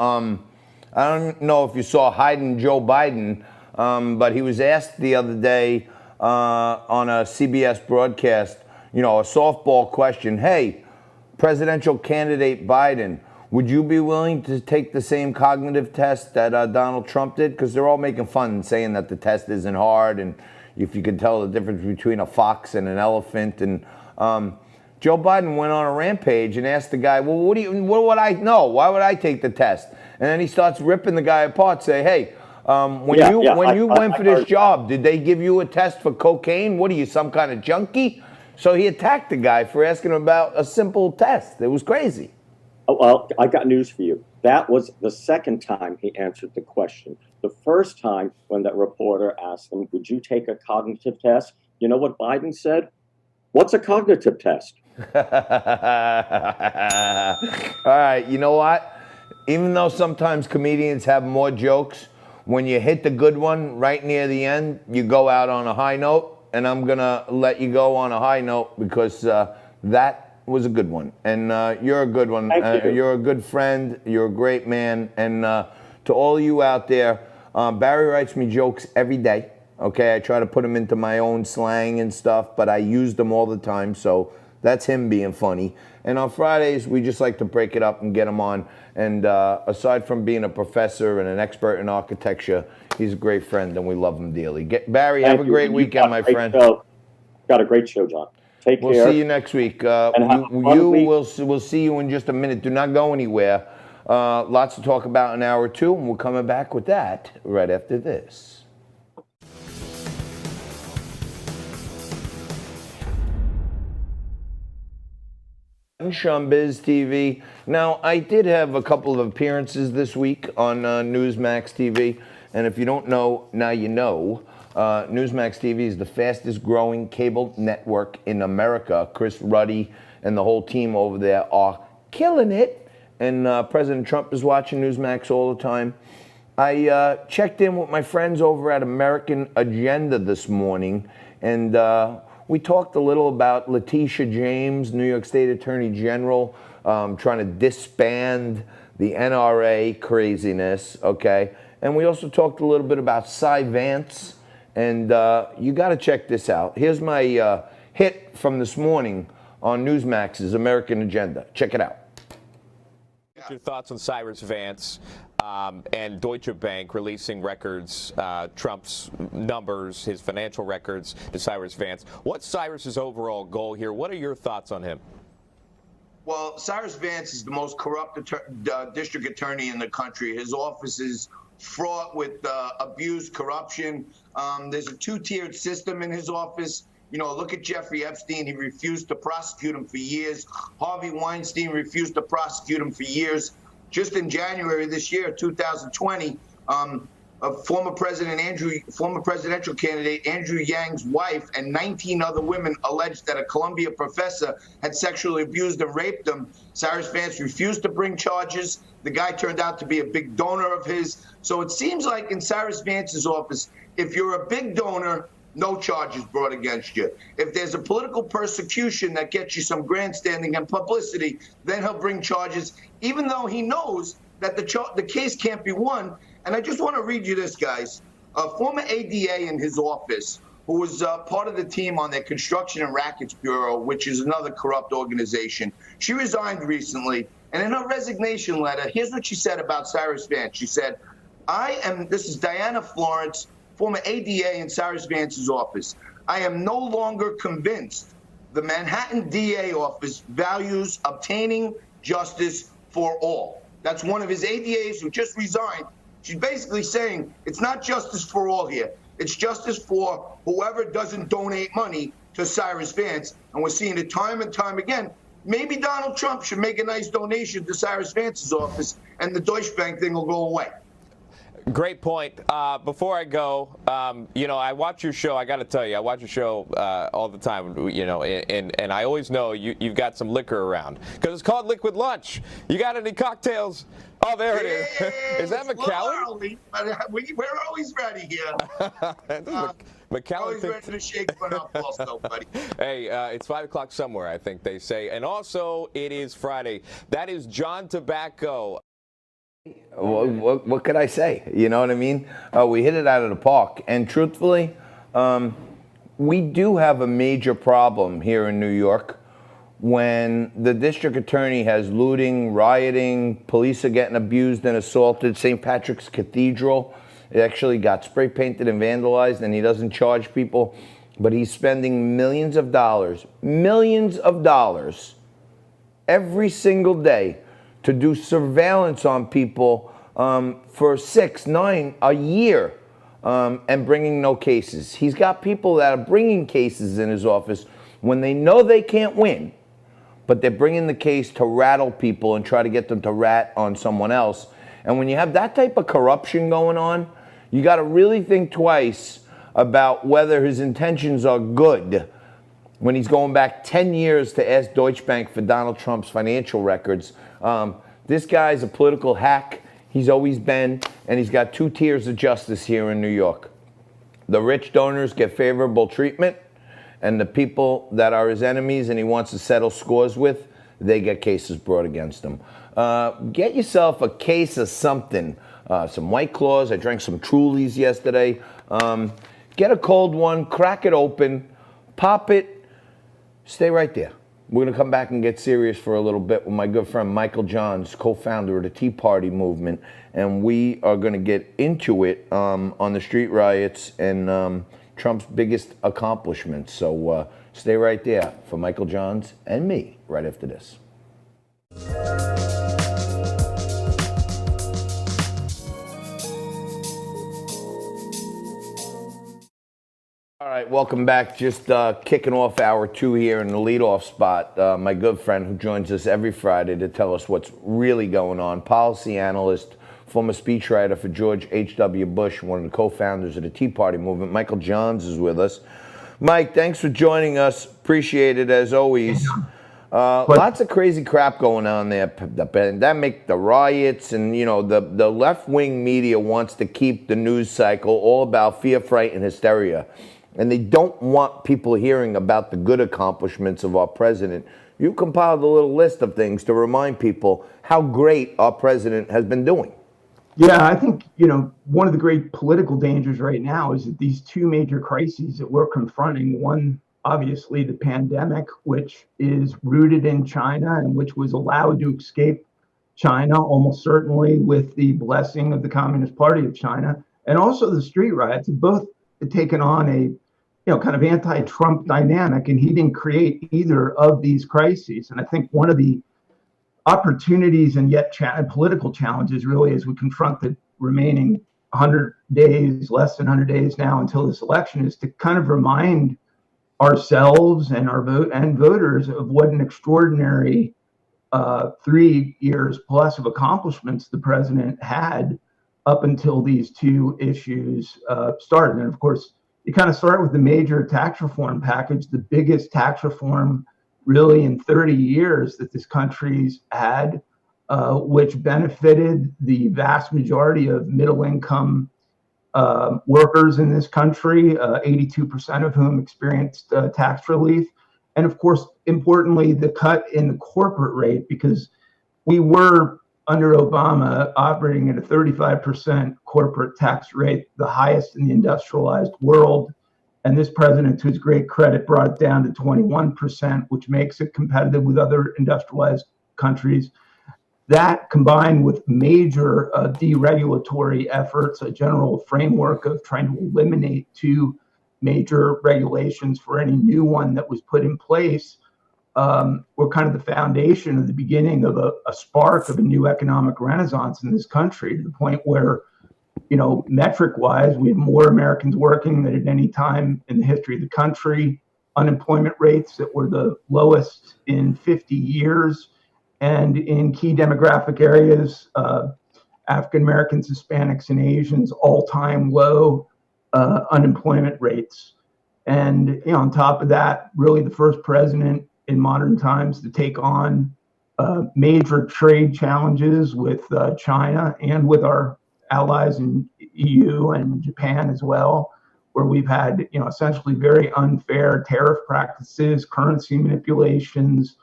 I don't know if you saw Joe Biden, but he was asked the other day on a CBS broadcast, you know, a softball question. Hey, presidential candidate Biden, would you be willing to take the same cognitive test that Donald Trump did? Because they're all making fun and saying that the test isn't hard, and if you can tell the difference between a fox and an elephant. And Joe Biden went on a rampage and asked the guy, well, what would I know? Why would I take the test? And then he starts ripping the guy apart, say, hey, when you went for this job, did they give you a test for cocaine? What are you, some kind of junkie? So he attacked the guy for asking him about a simple test. It was crazy. Oh, well, I got news for you. That was the second time he answered the question. The first time when that reporter asked him, would you take a cognitive test? You know what Biden said? What's a cognitive test? All right, you know what? Even though sometimes comedians have more jokes, when you hit the good one right near the end, you go out on a high note, and I'm going to let you go on a high note because that was a good one. And you're a good one. Thank you. You're a good friend. You're a great man. And to all of you out there, Barry writes me jokes every day. Okay, I try to put them into my own slang and stuff, but I use them all the time, so that's him being funny. And on Fridays, we just like to break it up and get him on. And aside from being a professor and an expert in architecture, he's a great friend, and we love him dearly. Barry, have a great weekend, my friend. Got a great show, John. Take care. We'll see you next week. We'll see you in just a minute. Do not go anywhere. Lots to talk about in hour two, and we're coming back with that right after this. Showbiz TV. Now, I did have a couple of appearances this week on Newsmax TV, and if you don't know, now you know. Newsmax TV is the fastest growing cable network in America. Chris Ruddy and the whole team over there are killing it, and President Trump is watching Newsmax all the time. I checked in with my friends over at American Agenda this morning, and we talked a little about Letitia James, New York State Attorney General, trying to disband the NRA craziness, okay? And we also talked a little bit about Cy Vance, and you got to check this out. Here's my hit from this morning on Newsmax's American Agenda. Check it out. Your thoughts on Cyrus Vance and Deutsche Bank releasing records, Trump's numbers, his financial records to Cyrus Vance. What's Cyrus's overall goal here? What are your thoughts on him? Well, Cyrus Vance is the most corrupt district attorney in the country. His office is fraught with abuse, corruption. There's a two-tiered system in his office. You know, look at Jeffrey Epstein. He refused to prosecute him for years. Harvey Weinstein refused to prosecute him for years. Just in January this year, 2020, former presidential candidate Andrew Yang's wife and 19 other women alleged that a Columbia professor had sexually abused and raped them. Cyrus Vance refused to bring charges. The guy turned out to be a big donor of his. So it seems like in Cyrus Vance's office, if you're a big donor, no charges brought against you. If there's a political persecution that gets you some grandstanding and publicity, then he'll bring charges, even though he knows that the case can't be won. And I just want to read you this, guys. A former ADA in his office, who was part of the team on their Construction and Rackets Bureau, which is another corrupt organization. She resigned recently, and in her resignation letter, here's what she said about Cyrus Vance. She said, this is Diana Florence, former ADA in Cyrus Vance's office. I am no longer convinced the Manhattan DA office values obtaining justice for all. That's one of his ADAs who just resigned. She's basically saying it's not justice for all here. It's justice for whoever doesn't donate money to Cyrus Vance. And we're seeing it time and time again. Maybe Donald Trump should make a nice donation to Cyrus Vance's office, and the Deutsche Bank thing will go away. Great point. Before I go, you know, I watch your show. I got to tell you, I watch your show all the time, you know, and I always know you've got some liquor around because it's called Liquid Lunch. You got any cocktails? Oh, there it is. Is that McAllen? We're always ready here. McAllen always ready to shake one up also, buddy. Hey, it's 5 o'clock somewhere, I think they say. And also, it is Friday. That is John Tabacco. What could I say? You know what I mean? We hit it out of the park. And truthfully, we do have a major problem here in New York when the district attorney has looting, rioting, police are getting abused and assaulted. St. Patrick's Cathedral, it actually got spray painted and vandalized, and he doesn't charge people, but he's spending millions of dollars every single day to do surveillance on people for 6, 9, a year, and bringing no cases. He's got people that are bringing cases in his office when they know they can't win, but they're bringing the case to rattle people and try to get them to rat on someone else. And when you have that type of corruption going on, you got to really think twice about whether his intentions are good when he's going back 10 years to ask Deutsche Bank for Donald Trump's financial records. This guy's a political hack. He's always been, and he's got 2 tiers of justice here in New York. The rich donors get favorable treatment, and the people that are his enemies and he wants to settle scores with, they get cases brought against them. Get yourself a case of something. Some White Claws. I drank some Trulies yesterday. Get a cold one, crack it open, pop it, stay right there. We're going to come back and get serious for a little bit with my good friend Michael Johns, co-founder of the Tea Party movement, and we are going to get into it on the street riots and Trump's biggest accomplishments. So stay right there for Michael Johns and me right after this. All right, welcome back. Just kicking off hour 2 here in the leadoff spot. My good friend who joins us every Friday to tell us what's really going on, policy analyst, former speechwriter for George H.W. Bush, one of the co-founders of the Tea Party movement. Michael Johns is with us. Mike, thanks for joining us. Appreciate it as always. Lots of crazy crap going on there. The pandemic, the riots, and the left-wing media wants to keep the news cycle all about fear, fright, and hysteria. And they don't want people hearing about the good accomplishments of our president. You compiled a little list of things to remind people how great our president has been doing. Yeah, I think, one of the great political dangers right now is that these 2 major crises that we're confronting, one, obviously the pandemic, which is rooted in China and which was allowed to escape China almost certainly with the blessing of the Communist Party of China, and also the street riots have both taken on a kind of anti-Trump dynamic, and he didn't create either of these crises. And I think one of the opportunities and yet political challenges really as we confront the remaining 100 days, less than 100 days now until this election, is to kind of remind ourselves and our voters of what an extraordinary 3 years plus of accomplishments the president had up until these 2 issues started. And of course, you kind of start with the major tax reform package, the biggest tax reform really in 30 years that this country's had, which benefited the vast majority of middle-income workers in this country, 82% of whom experienced tax relief. And of course, importantly, the cut in the corporate rate, because we were under Obama operating at a 35% corporate tax rate, the highest in the industrialized world. And this president, to his great credit, brought it down to 21%, which makes it competitive with other industrialized countries. That, combined with major deregulatory efforts, a general framework of trying to eliminate 2 major regulations for any new one that was put in place, were kind of the foundation of the beginning of a spark of a new economic renaissance in this country, to the point where, metric-wise, we have more Americans working than at any time in the history of the country, unemployment rates that were the lowest in 50 years, and in key demographic areas, African Americans, Hispanics, and Asians, all-time low unemployment rates. And on top of that, really the first president in modern times to take on major trade challenges with China and with our allies in EU and Japan as well, where we've had essentially very unfair tariff practices, currency manipulations,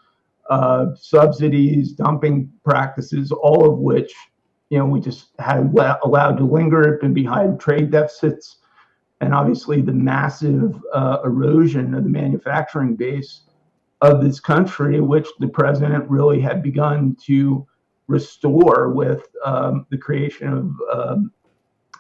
subsidies, dumping practices, all of which we just had allowed to linger, been behind trade deficits and obviously the massive erosion of the manufacturing base of this country, which the president really had begun to restore with the creation of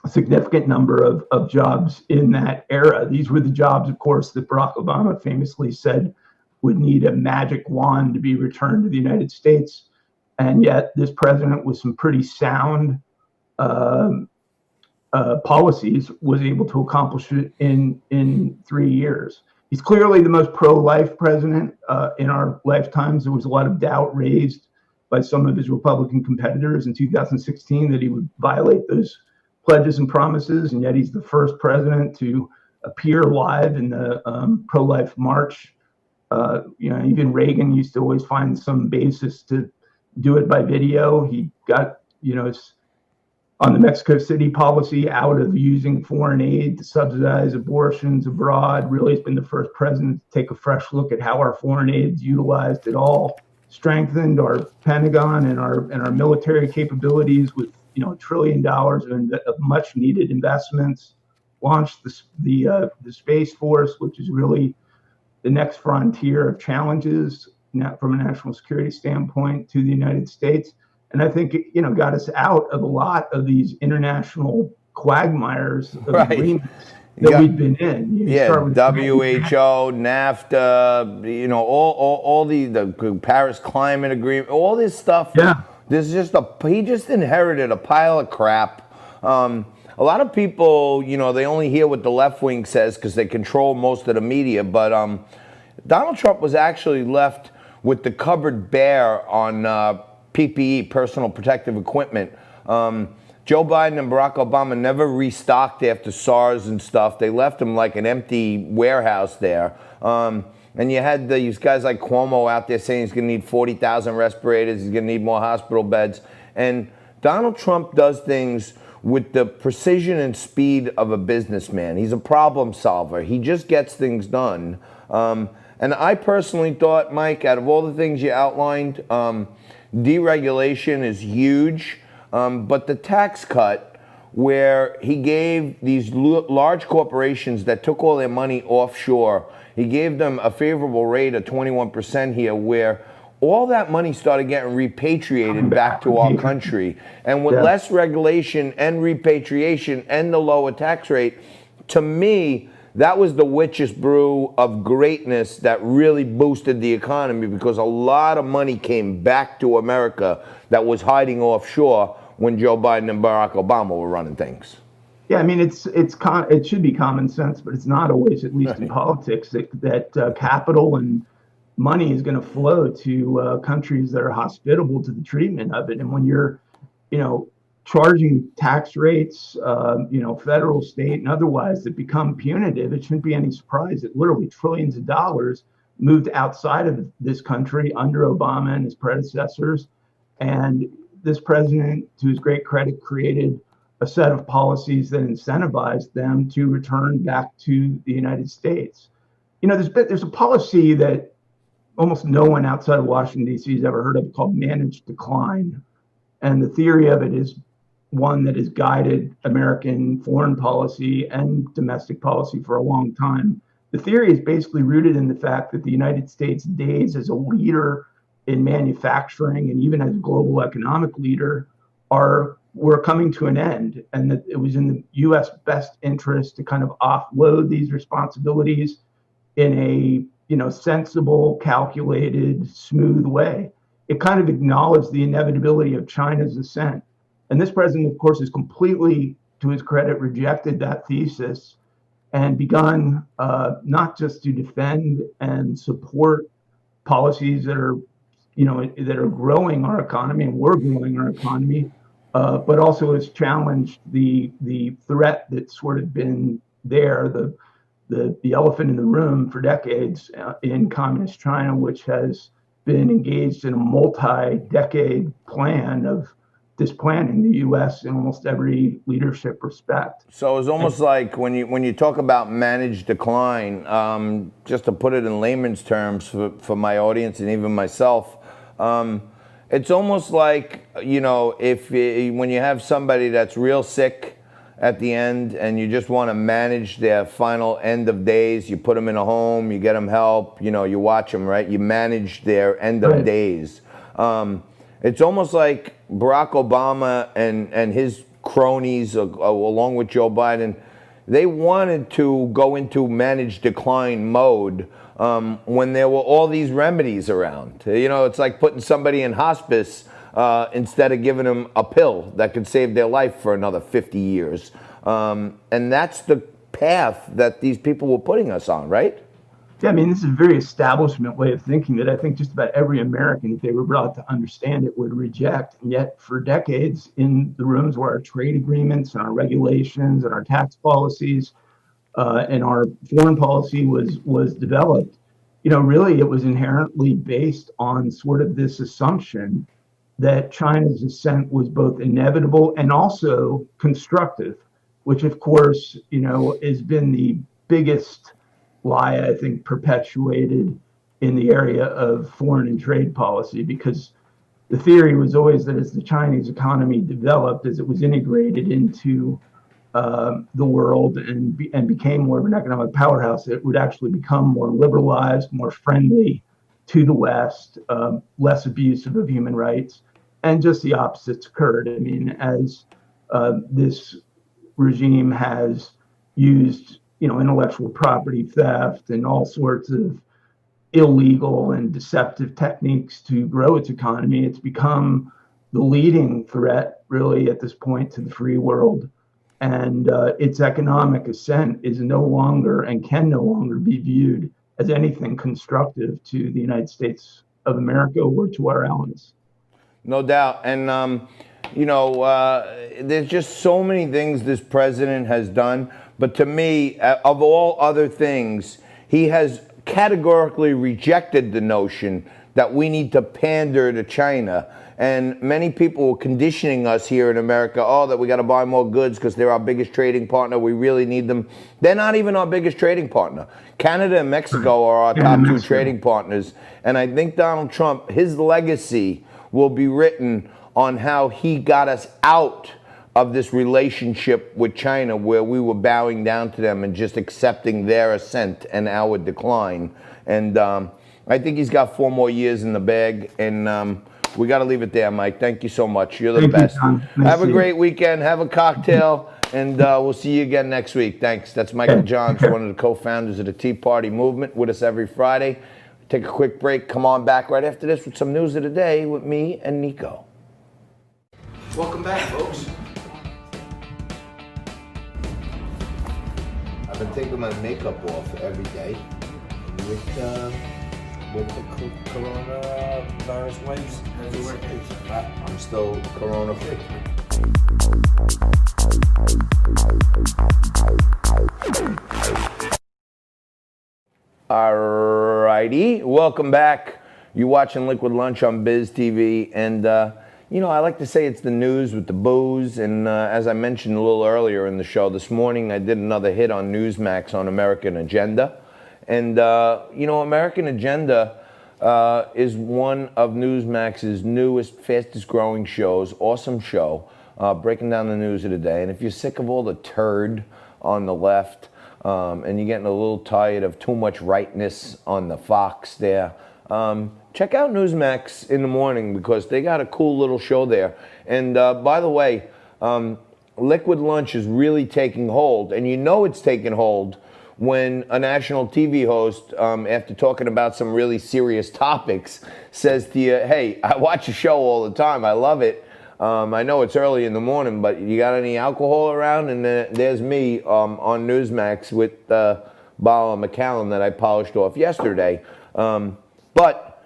a significant number of jobs in that era. These were the jobs, of course, that Barack Obama famously said would need a magic wand to be returned to the United States. And yet this president, with some pretty sound policies, was able to accomplish it in 3 years. He's clearly the most pro-life president in our lifetimes. There was a lot of doubt raised by some of his Republican competitors in 2016 that he would violate those pledges and promises, and yet he's the first president to appear live in the pro-life march. Even Reagan used to always find some basis to do it by video. He got, on the Mexico City policy out of using foreign aid to subsidize abortions abroad. Really has been the first president to take a fresh look at how our foreign aid is utilized at all. Strengthened our Pentagon and our military capabilities with $1 trillion of much needed investments. Launched the Space Force, which is really the next frontier of challenges from a national security standpoint to the United States. And I think it, got us out of a lot of these international quagmires of agreements that we've been in. WHO, NAFTA, all the Paris Climate Agreement, all this stuff. Yeah. There's he just inherited a pile of crap. A lot of people, they only hear what the left wing says because they control most of the media. But Donald Trump was actually left with the cupboard bare on PPE, personal protective equipment. Joe Biden and Barack Obama never restocked after SARS and stuff. They left them like an empty warehouse there. And you had these guys like Cuomo out there saying he's going to need 40,000 respirators, he's going to need more hospital beds. And Donald Trump does things with the precision and speed of a businessman. He's a problem solver. He just gets things done. And I personally thought, Mike, out of all the things you outlined, deregulation is huge, but the tax cut where he gave these large corporations that took all their money offshore, he gave them a favorable rate of 21% here, where all that money started getting repatriated back to our country. And with less regulation and repatriation and the lower tax rate, to me, that was the witch's brew of greatness that really boosted the economy, because a lot of money came back to America that was hiding offshore when Joe Biden and Barack Obama were running things. Yeah, I mean, it should be common sense, but it's not always, at least in politics, that capital and money is going to flow to countries that are hospitable to the treatment of it. And when you're, charging tax rates, federal, state, and otherwise that become punitive, it shouldn't be any surprise that literally trillions of dollars moved outside of this country under Obama and his predecessors. And this president, to his great credit, created a set of policies that incentivized them to return back to the United States. There's a policy that almost no one outside of Washington, D.C. has ever heard of, called managed decline. And the theory of it is one that has guided American foreign policy and domestic policy for a long time. The theory is basically rooted in the fact that the United States' days as a leader in manufacturing and even as a global economic leader were coming to an end, and that it was in the U.S. best interest to kind of offload these responsibilities in a sensible, calculated, smooth way. It kind of acknowledged the inevitability of China's ascent. And this president, of course, has completely, to his credit, rejected that thesis and begun not just to defend and support policies that are, that are growing our economy, and we're growing our economy, but also has challenged the threat that's sort of been there, the elephant in the room for decades in communist China, which has been engaged in a multi-decade plan of displanting the U.S. in almost every leadership respect. So it's almost like when you talk about managed decline, just to put it in layman's terms for my audience and even myself, it's almost like, when you have somebody that's real sick at the end, and you just want to manage their final end of days. You put them in a home, you get them help, you know, you watch them, right? You manage their end of days. It's almost like Barack Obama and his cronies, along with Joe Biden, they wanted to go into managed decline mode when there were all these remedies around. You know, it's like putting somebody in hospice instead of giving them a pill that could save their life for another 50 years. And that's the path that these people were putting us on, right? Yeah, I mean, this is a very establishment way of thinking that I think just about every American, if they were brought to understand it, would reject. And yet, for decades, in the rooms where our trade agreements and our regulations and our tax policies and our foreign policy was developed, you know, really it was inherently based on sort of this assumption that China's ascent was both inevitable and also constructive, which, of course, you know, has been the biggest lie, I think, perpetuated in the area of foreign and trade policy, because the theory was always that as the Chinese economy developed, as it was integrated into the world and became more of an economic powerhouse, it would actually become more liberalized, more friendly to the West, less abusive of human rights, and just the opposites occurred. I mean, as this regime has used, you know, intellectual property theft and all sorts of illegal and deceptive techniques to grow its economy, it's become the leading threat, really, at this point to the free world. And its economic ascent is no longer and can no longer be viewed as anything constructive to the United States of America or to our allies. No doubt. And, you know, there's just so many things this president has done. But to me, of all other things, he has categorically rejected the notion that we need to pander to China. And many people were conditioning us here in America, oh, that we got to buy more goods because they're our biggest trading partner. We really need them. They're not even our biggest trading partner. Canada and Mexico are our top two trading partners. And I think Donald Trump, his legacy will be written on how he got us out of this relationship with China where we were bowing down to them and just accepting their ascent and our decline. And I think he's got 4 more years in the bag. And we got to leave it there, Mike. Thank you so much. You're the best. Have a great weekend. Have a cocktail. And we'll see you again next week. Thanks. That's Michael Johns, one of the co-founders of the Tea Party movement, with us every Friday. Take a quick break. Come on back right after this with some news of the day with me and Nico. Welcome back, folks. I've been taking my makeup off every day with the coronavirus wipes. I'm still corona free. Alrighty, welcome back. You're watching Liquid Lunch on Biz TV, and you know, I like to say it's the news with the booze, and as I mentioned a little earlier in the show this morning, I did another hit on Newsmax on American Agenda. And, you know, American Agenda is one of Newsmax's newest, fastest growing shows. Awesome show, breaking down the news of the day. And if you're sick of all the turd on the left and you're getting a little tired of too much rightness on the Fox there, check out Newsmax in the morning because they got a cool little show there. And by the way, Liquid Lunch is really taking hold. And you know it's taking hold when a national TV host, after talking about some really serious topics, says to you, hey, I watch your show all the time. I love it. I know it's early in the morning, but you got any alcohol around? And then there's me on Newsmax with the bottle of Macallan that I polished off yesterday. But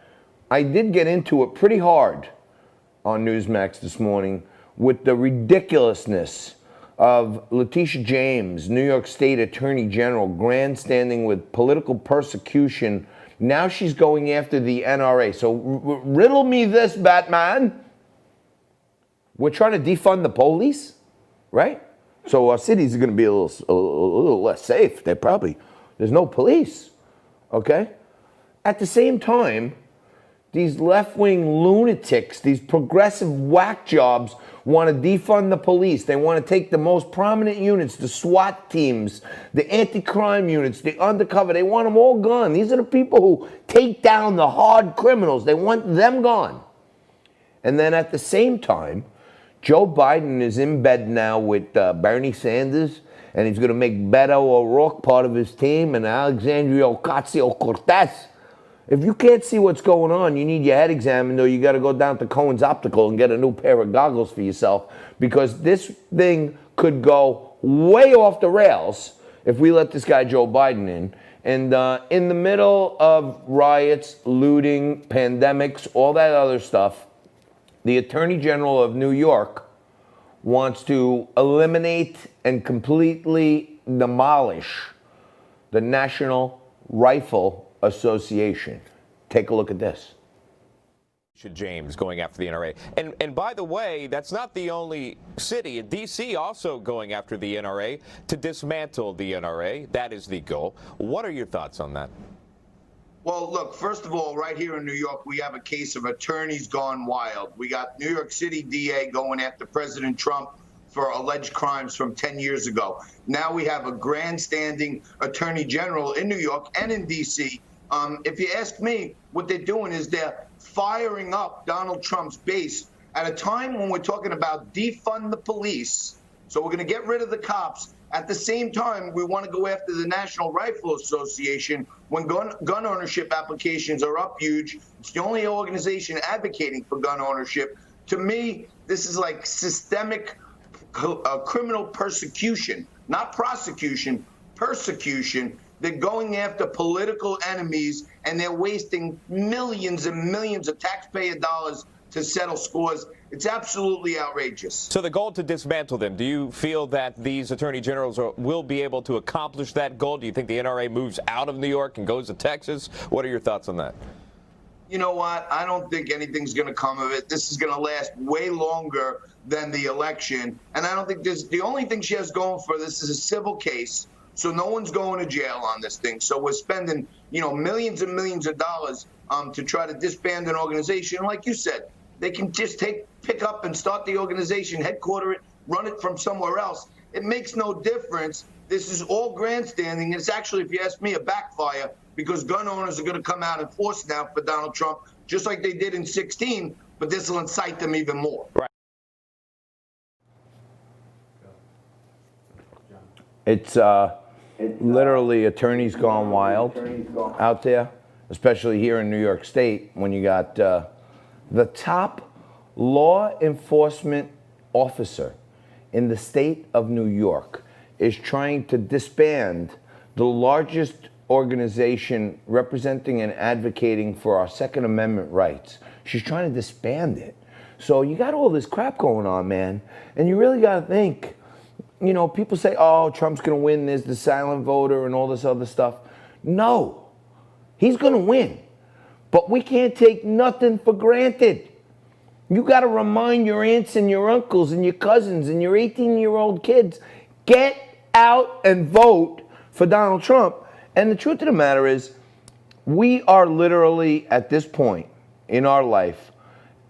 I did get into it pretty hard on Newsmax this morning with the ridiculousness of Letitia James, New York State Attorney General, grandstanding with political persecution. Now she's going after the NRA. So riddle me this, Batman. We're trying to defund the police, right? So our cities are going to be a little less safe. There's no police, okay? At the same time, these left-wing lunatics, these progressive whack jobs want to defund the police. They want to take the most prominent units, the SWAT teams, the anti-crime units, the undercover. They want them all gone. These are the people who take down the hard criminals. They want them gone. And then at the same time, Joe Biden is in bed now with Bernie Sanders, and he's going to make Beto O'Rourke part of his team and Alexandria Ocasio-Cortez. If you can't see what's going on, you need your head examined, or you got to go down to Cohen's Optical and get a new pair of goggles for yourself, because this thing could go way off the rails if we let this guy Joe Biden in. And in the middle of riots, looting, pandemics, all that other stuff, the Attorney General of New York wants to eliminate and completely demolish the National Rifle Association. Take a look at this. James going after the NRA. And by the way, that's not the only city. D.C. also going after the NRA to dismantle the NRA. That is the goal. What are your thoughts on that? Well, look, first of all, right here in New York, we have a case of attorneys gone wild. We got New York City DA going after President Trump for alleged crimes from 10 years ago. Now we have a grandstanding attorney general in New York and in D.C. If you ask me, what they're doing is they're firing up Donald Trump's base at a time when we're talking about defund the police. So we're going to get rid of the cops. At the same time, we want to go after the National Rifle Association when gun ownership applications are up huge. It's the only organization advocating for gun ownership. To me, this is like systemic criminal persecution, not prosecution, persecution. They're going after political enemies, and they're wasting millions and millions of taxpayer dollars to settle scores. It's absolutely outrageous. So the goal to dismantle them, do you feel that these attorney generals will be able to accomplish that goal? Do you think the NRA moves out of New York and goes to Texas? What are your thoughts on that? You know what? I don't think anything's going to come of it. This is going to last way longer than the election. And I don't think the only thing she has going for this is a civil case. So no one's going to jail on this thing. So we're spending, millions and millions of dollars to try to disband an organization. Like you said, they can just pick up and start the organization, headquarter it, run it from somewhere else. It makes no difference. This is all grandstanding. It's actually, if you ask me, a backfire, because gun owners are going to come out and force now for Donald Trump, just like they did in 2016, but this will incite them even more. Right. It's literally attorneys gone wild out there, especially here in New York State, when you got the top law enforcement officer in the state of New York is trying to disband the largest organization representing and advocating for our Second Amendment rights. She's trying to disband it. So you got all this crap going on, man, and you really got to think. People say, oh, Trump's going to win, there's the silent voter and all this other stuff. No, he's going to win. But we can't take nothing for granted. You got to remind your aunts and your uncles and your cousins and your 18-year-old kids, get out and vote for Donald Trump. And the truth of the matter is, we are literally at this point in our life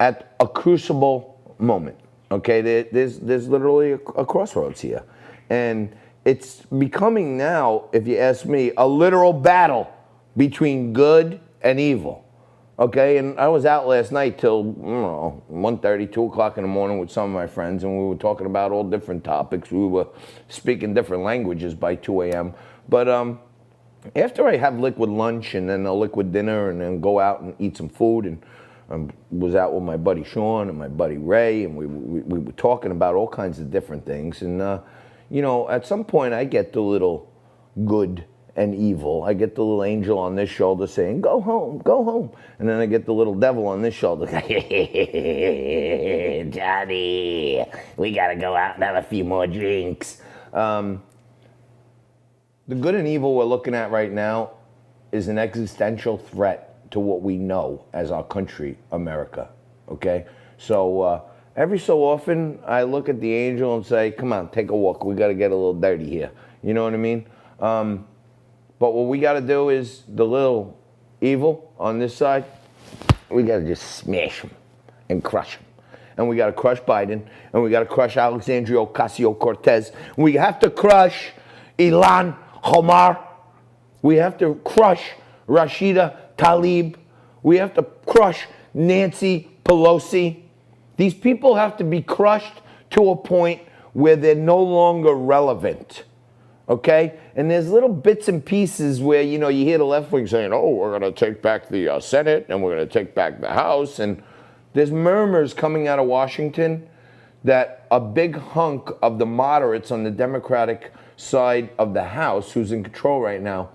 at a crucible moment. Okay, there's literally a crossroads here. And it's becoming now, if you ask me, a literal battle between good and evil. Okay, and I was out last night till, 1:30, 2 o'clock in the morning with some of my friends, and we were talking about all different topics. We were speaking different languages by 2 a.m. But after I have liquid lunch and then a liquid dinner and then go out and eat some food, and was out with my buddy Sean and my buddy Ray, and we were talking about all kinds of different things. And, at some point I get the little good and evil. I get the little angel on this shoulder saying, go home, go home. And then I get the little devil on this shoulder. Johnny, we got to go out and have a few more drinks. The good and evil we're looking at right now is an existential threat to what we know as our country, America, okay? So every so often, I look at the angel and say, come on, take a walk. We got to get a little dirty here. You know what I mean? But what we got to do is the little evil on this side, we got to just smash them and crush them. And we got to crush Biden, and we got to crush Alexandria Ocasio-Cortez. We have to crush Ilhan Omar. We have to crush Rashida Tlaib. We have to crush Nancy Pelosi. These people have to be crushed to a point where they're no longer relevant. Okay? And there's little bits and pieces where, you know, you hear the left wing saying, oh, we're going to take back the Senate and we're going to take back the House. And there's murmurs coming out of Washington that a big hunk of the moderates on the Democratic side of the House, who's in control right now,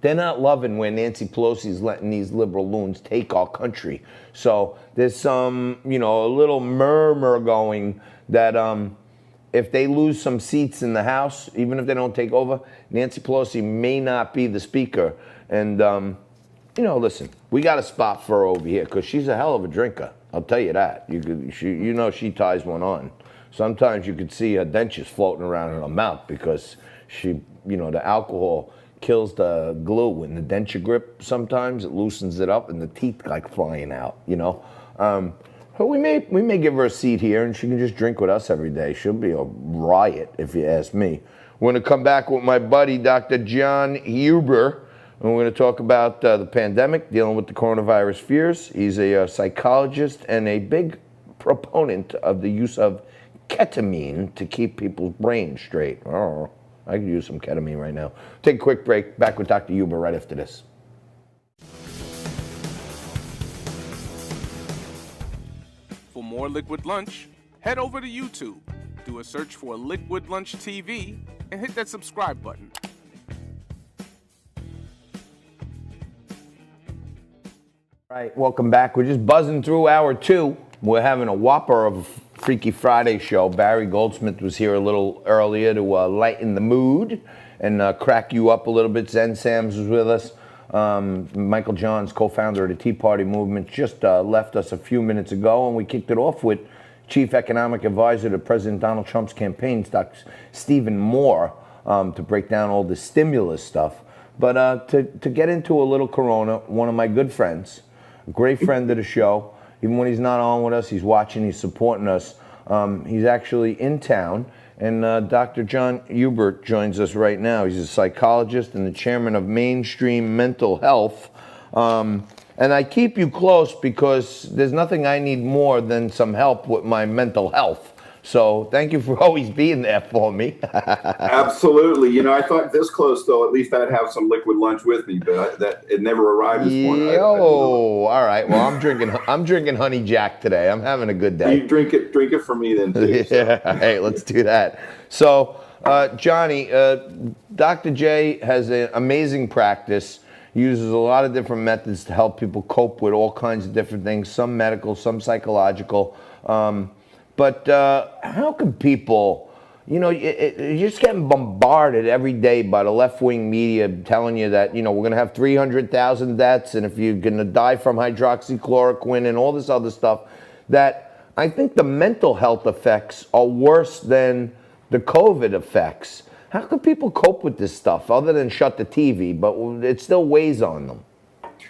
they're not loving where Nancy Pelosi's letting these liberal loons take our country. So there's some, you know, a little murmur going that if they lose some seats in the House, even if they don't take over, Nancy Pelosi may not be the speaker. And, you know, listen, we got a spot for her over here because she's a hell of a drinker. I'll tell you that. You know she ties one on. Sometimes you could see her dentures floating around in her mouth because she, you know, the alcohol kills the glue in the denture grip. Sometimes it loosens it up and the teeth like flying out, you know. But we may give her a seat here and she can just drink with us every day. She'll be a riot if you ask me. We're going to come back with my buddy, Dr. John Huber, and we're going to talk about the pandemic, dealing with the coronavirus fears. He's a psychologist and a big proponent of the use of ketamine to keep people's brains straight. Oh, I could use some ketamine right now. Take a quick break. Back with Dr. Huber right after this. For more Liquid Lunch, head over to YouTube, do a search for Liquid Lunch TV, and hit that subscribe button. All right, welcome back. We're just buzzing through hour 2. We're having a whopper of a Freaky Friday show. Barry Goldsmith was here a little earlier to lighten the mood and crack you up a little bit. Xen Sams was with us. Michael Johns, co-founder of the Tea Party movement, just left us a few minutes ago, and we kicked it off with Chief Economic Advisor to President Donald Trump's campaign, Dr. Stephen Moore, to break down all the stimulus stuff. But to get into a little Corona, one of my good friends, a great friend of the show, even when he's not on with us, he's watching, he's supporting us. He's actually in town, and Dr. John Huber joins us right now. He's a psychologist and the chairman of Mainstream Mental Health. And I keep you close because there's nothing I need more than some help with my mental health. So thank you for always being there for me. Absolutely. You know, I thought this close, though, at least I'd have some liquid lunch with me, but that it never arrived this morning. Oh, all right. Well, I'm drinking Honey Jack today. I'm having a good day. You drink it for me then, too. Yeah. Hey, let's do that. So, Johnny, Dr. J has an amazing practice, uses a lot of different methods to help people cope with all kinds of different things, some medical, some psychological. But how can people, you know, you're just getting bombarded every day by the left-wing media telling you that, you know, we're going to have 300,000 deaths, and if you're going to die from hydroxychloroquine and all this other stuff, that I think the mental health effects are worse than the COVID effects. How can people cope with this stuff other than shut the TV, but it still weighs on them?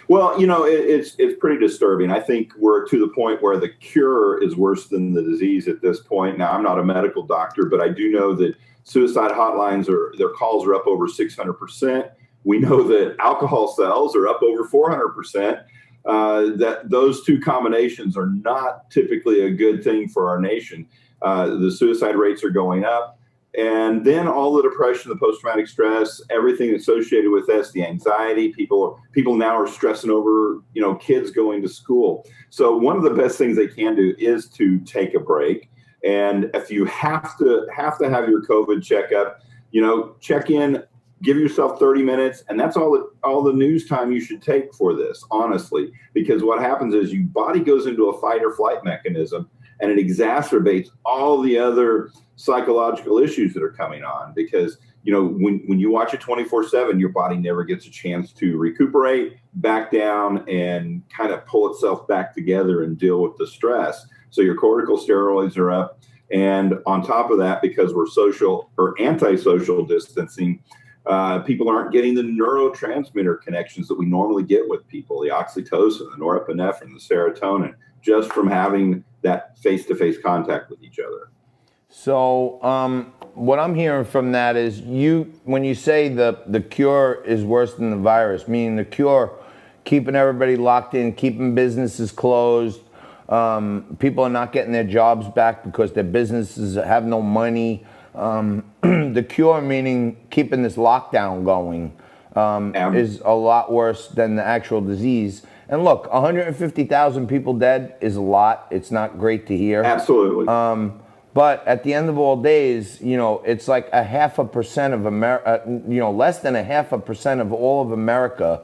Well, you know, it's pretty disturbing. I think we're to the point where the cure is worse than the disease at this point. Now, I'm not a medical doctor, but I do know that suicide hotlines, their calls are up over 600%. We know that alcohol sales are up over 400%. That those two combinations are not typically a good thing for our nation. The suicide rates are going up. And then all the depression, the post-traumatic stress, everything associated with this, the anxiety, people now are stressing over, you know, kids going to school. So one of the best things they can do is to take a break. And if you have to have your COVID checkup, you know, check in, give yourself 30 minutes. And that's all the news time you should take for this, honestly, because what happens is your body goes into a fight or flight mechanism, and it exacerbates all the other psychological issues that are coming on. Because, you know, when you watch it 24/7, your body never gets a chance to recuperate, back down, and kind of pull itself back together and deal with the stress. So your corticosteroids are up. And on top of that, because we're social or antisocial distancing, People aren't getting the neurotransmitter connections that we normally get with people, the oxytocin, the norepinephrine, the serotonin, just from having that face-to-face contact with each other. So what I'm hearing from that is when you say the cure is worse than the virus, meaning the cure, keeping everybody locked in, keeping businesses closed, people are not getting their jobs back because their businesses have no money. The cure, meaning keeping this lockdown going, is a lot worse than the actual disease. And look, 150,000 people dead is a lot. It's not great to hear. Absolutely. But at the end of all days, it's like 0.5% of America, less than 0.5% of all of America.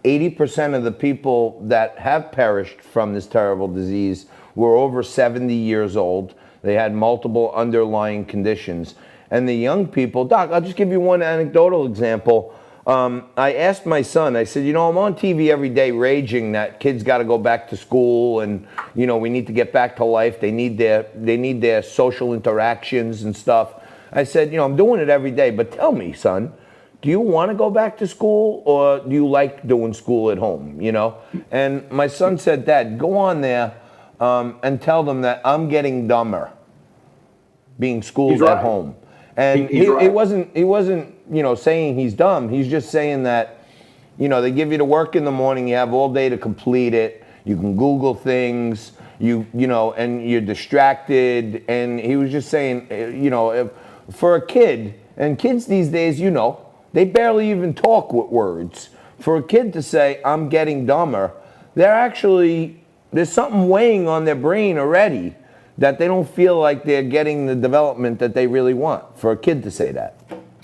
80% of the people that have perished from this terrible disease were over 70 years old. They had multiple underlying conditions. And the young people, Doc, I'll just give you one anecdotal example. I asked my son, I said, I'm on TV every day raging that kids got to go back to school and, we need to get back to life. They need their social interactions and stuff. I said, I'm doing it every day, but tell me, son, do you want to go back to school or do you like doing school at home, And my son said, Dad, go on there and tell them that I'm getting dumber being schooled at home. And he wasn't, saying he's dumb. He's just saying that, they give you to work in the morning, you have all day to complete it. You can Google things, and you're distracted. And he was just saying, for a kid, and kids these days, they barely even talk with words. For a kid to say, I'm getting dumber, there's something weighing on their brain already that they don't feel like they're getting the development that they really want. For a kid to say that.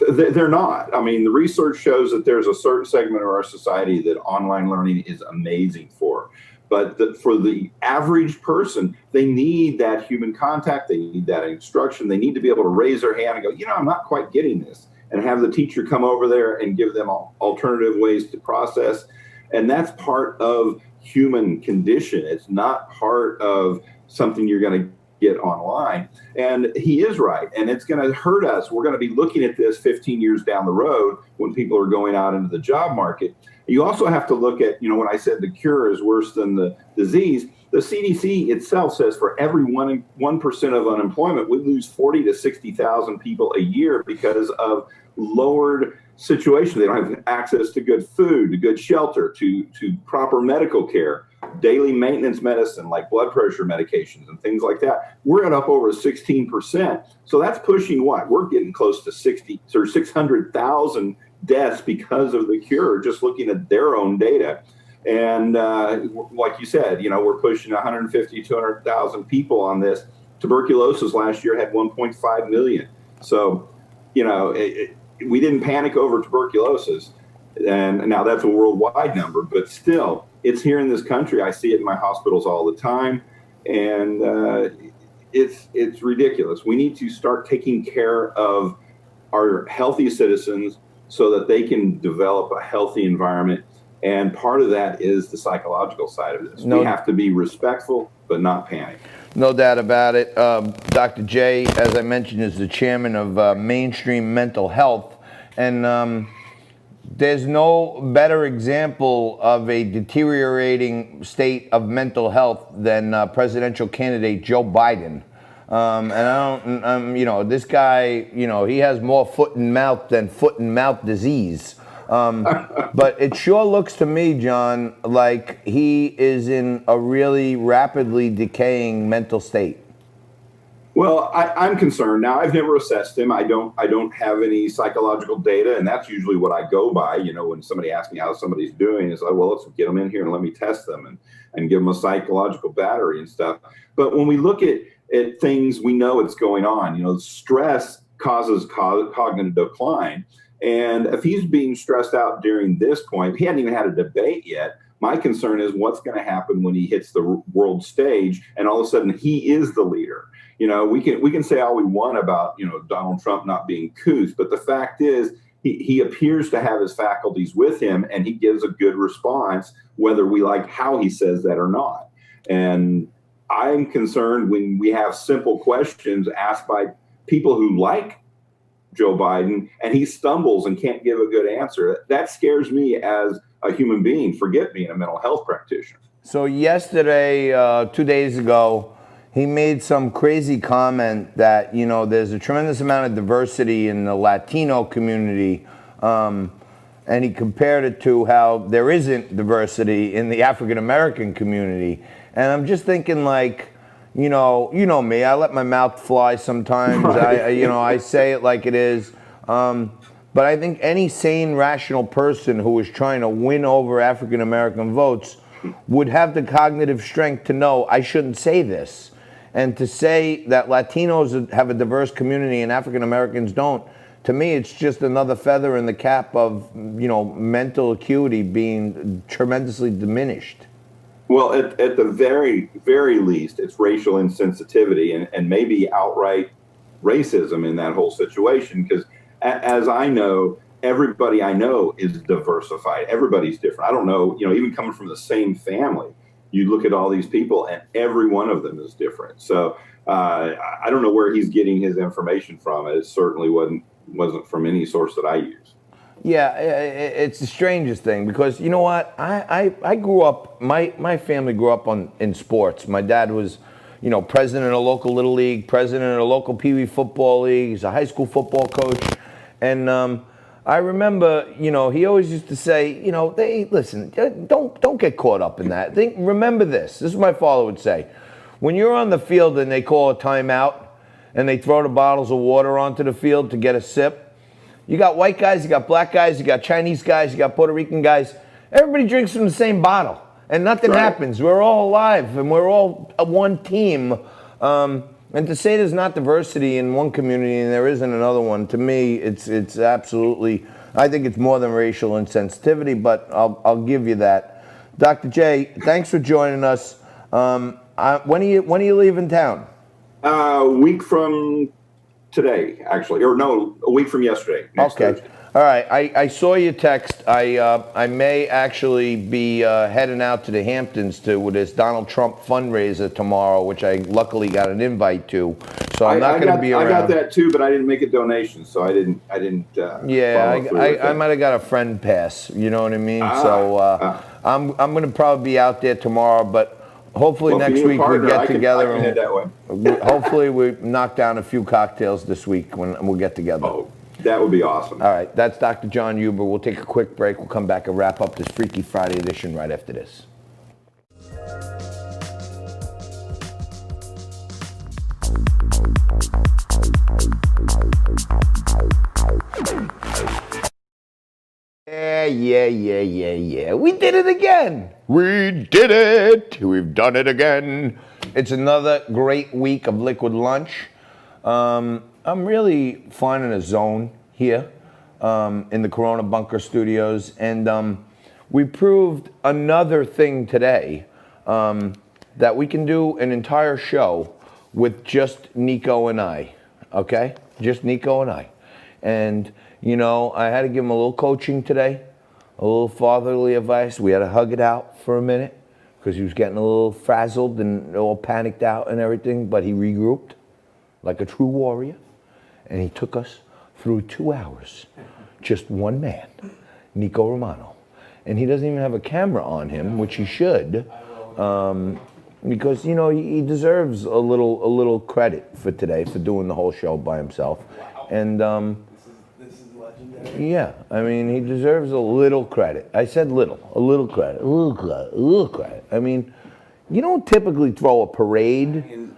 They're not. I mean, the research shows that there's a certain segment of our society that online learning is amazing for. But for the average person, they need that human contact. They need that instruction. They need to be able to raise their hand and go, I'm not quite getting this. And have the teacher come over there and give them alternative ways to process. And that's part of human condition. It's not part of something you're going to get online. And he is right. And it's going to hurt us. We're going to be looking at this 15 years down the road when people are going out into the job market. You also have to look at, when I said the cure is worse than the disease, the CDC itself says for every 1% of unemployment, we lose 40 to 60,000 people a year because of lowered situation. They don't have access to good food, to good shelter, to proper medical care, daily maintenance medicine like blood pressure medications and things like that. We're at up over 16%. So that's pushing what? We're getting close to 600,000 deaths because of the cure, just looking at their own data. And like you said, we're pushing 150, 200,000 people on this. Tuberculosis last year had 1.5 million. So, we didn't panic over tuberculosis. And now that's a worldwide number, but still, it's here in this country. I see it in my hospitals all the time. And it's ridiculous. We need to start taking care of our healthy citizens so that they can develop a healthy environment. And part of that is the psychological side of this. We have to be respectful, but not panic. No doubt about it. Dr. J, as I mentioned, is the chairman of Mainstream Mental Health. And there's no better example of a deteriorating state of mental health than presidential candidate Joe Biden. And this guy, he has more foot and mouth than foot and mouth disease. But it sure looks to me, John, like he is in a really rapidly decaying mental state. Well, I'm concerned. Now, I've never assessed him. I don't have any psychological data, and that's usually what I go by. When somebody asks me how somebody's doing, it's like, well, let's get them in here and let me test them and give them a psychological battery and stuff. But when we look at things, we know it's going on. Stress causes cognitive decline. And if he's being stressed out during this point, he hadn't even had a debate yet. My concern is what's going to happen when he hits the world stage and all of a sudden he is the leader. We can say all we want about, Donald Trump not being couth, but the fact is he appears to have his faculties with him and he gives a good response, whether we like how he says that or not. And I'm concerned when we have simple questions asked by people who like Joe Biden, and he stumbles and can't give a good answer. That scares me as a human being. Forget being a mental health practitioner. So yesterday, 2 days ago, he made some crazy comment that, you know, there's a tremendous amount of diversity in the Latino community, and he compared it to how there isn't diversity in the African American community. And I'm just thinking, like, you know me, I let my mouth fly sometimes. Right. I say it like it is. But I think any sane, rational person who is trying to win over African American votes would have the cognitive strength to know I shouldn't say this. And to say that Latinos have a diverse community and African Americans don't, to me, it's just another feather in the cap of, you know, mental acuity being tremendously diminished. Well, at the very, very least, it's racial insensitivity and maybe outright racism in that whole situation. Because as I know, everybody I know is diversified. Everybody's different. I don't know, you know, even coming from the same family, you look at all these people and every one of them is different. So I don't know where he's getting his information from. It certainly wasn't from any source that I use. Yeah, it's the strangest thing because, you know what, I grew up, my family grew up in sports. My dad was, you know, president of a local little league, president of a local Pee Wee football league. He's a high school football coach. And I remember, you know, he always used to say, you know, listen, don't get caught up in that. Remember this. This is what my father would say. When you're on the field and they call a timeout and they throw the bottles of water onto the field to get a sip, you got white guys, you got black guys, you got Chinese guys, you got Puerto Rican guys. Everybody drinks from the same bottle and nothing happens. We're all alive and we're all one team. And to say there's not diversity in one community and there isn't another one, to me, it's absolutely, I think it's more than racial insensitivity, but I'll give you that. Dr. J, thanks for joining us. When are you leaving town? A week from today, actually, or no, a week from yesterday. Next Thursday. All right. I saw your text. I may actually be heading out to the Hamptons to this Donald Trump fundraiser tomorrow, which I luckily got an invite to. So I'm not going to be around. I got that too, but I didn't make a donation, so I didn't. Yeah, I might have got a friend pass. You know what I mean? I'm going to probably be out there tomorrow, but hopefully next week we get together. I can head that way. Hopefully we knock down a few cocktails this week when we'll get together. Oh, that would be awesome. All right, that's Dr. John Huber. We'll take a quick break. We'll come back and wrap up this Freaky Friday edition right after this. Yeah. We did it again. We did it. We've done it again. It's another great week of Liquid Lunch. I'm really finding a zone here in the Corona Bunker Studios. And we proved another thing today, that we can do an entire show with just Nico and I, okay? Just Nico and I. And, you know, I had to give him a little coaching today, a little fatherly advice. We had to hug it out for a minute because he was getting a little frazzled and all panicked out and everything, but he regrouped like a true warrior. And he took us through 2 hours, just one man, Nico Romano. And he doesn't even have a camera on him, which he should, because, you know, he deserves a little credit for today for doing the whole show by himself. And this is legendary. yeah, I mean, he deserves a little credit. I said a little credit. I mean, you don't typically throw a parade.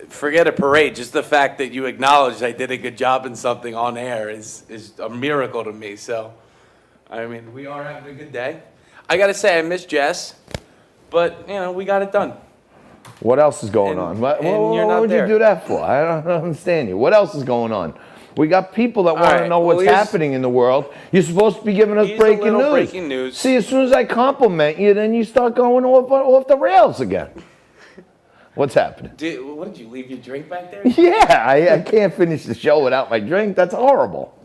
Forget a parade. Just the fact that you acknowledged I did a good job in something on air is a miracle to me. So, I mean, we are having a good day. I got to say, I miss Jess, but, you know, we got it done. What else is going on? What would you do that for? I don't understand you. What else is going on? We got people that want to know what's happening in the world. You're supposed to be giving us breaking news. See, as soon as I compliment you, then you start going off the rails again. What's happening? What did you leave your drink back there? Yeah, I can't finish the show without my drink. That's horrible.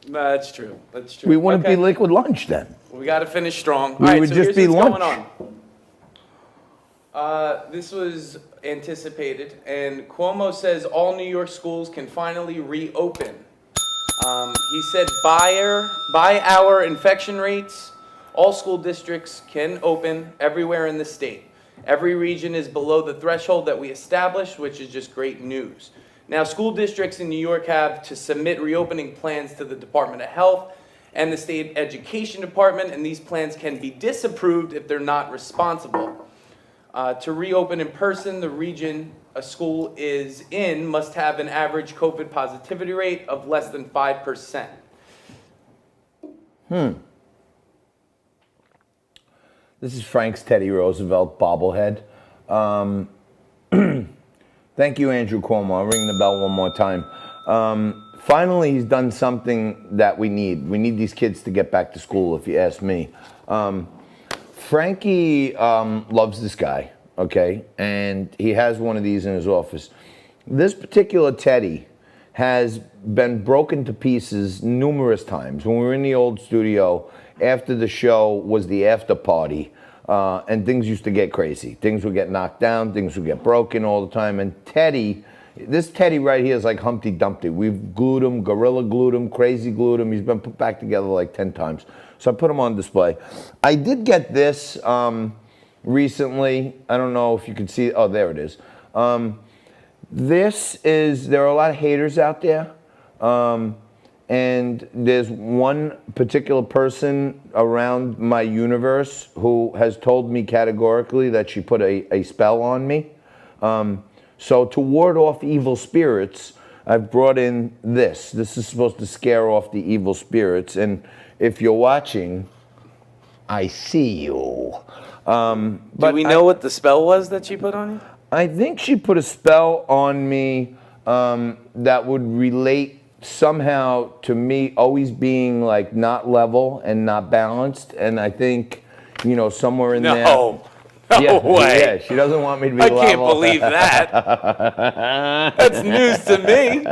No, that's true. That's true. We wouldn't be Liquid Lunch then. We got to finish strong. We would just be lunch. Going on. This was anticipated, and Cuomo says all New York schools can finally reopen. He said, by our infection rates, all school districts can open everywhere in the state. Every region is below the threshold that we established, which is just great news. Now, school districts in New York have to submit reopening plans to the Department of Health and the State Education Department, and these plans can be disapproved if they're not responsible. To reopen in person, the region a school is in must have an average COVID positivity rate of less than 5%. This is Frank's Teddy Roosevelt bobblehead. Thank you, Andrew Cuomo. I'll ring the bell one more time. Finally, he's done something that we need. We need these kids to get back to school, if you ask me. Frankie loves this guy, okay? And he has one of these in his office. This particular Teddy has been broken to pieces numerous times. When we were in the old studio, after the show was the after party, and things used to get crazy. Things would get knocked down, things would get broken all the time. And Teddy, this Teddy right here is like Humpty Dumpty. We've glued him, gorilla glued him, crazy glued him. He's been put back together like 10 times. So I put him on display. I did get this recently. I don't know if you can see. Oh, there it is. There are a lot of haters out there. And there's one particular person around my universe who has told me categorically that she put a spell on me. So to ward off evil spirits, I've brought in this. This is supposed to scare off the evil spirits. And if you're watching, I see you. Do we know what the spell was that she put on you? I think she put a spell on me that would relate somehow to me always being like not level and not balanced. And I think, you know, somewhere in there. No way. Yeah, she doesn't want me to be level. I can't believe that. That's news to me.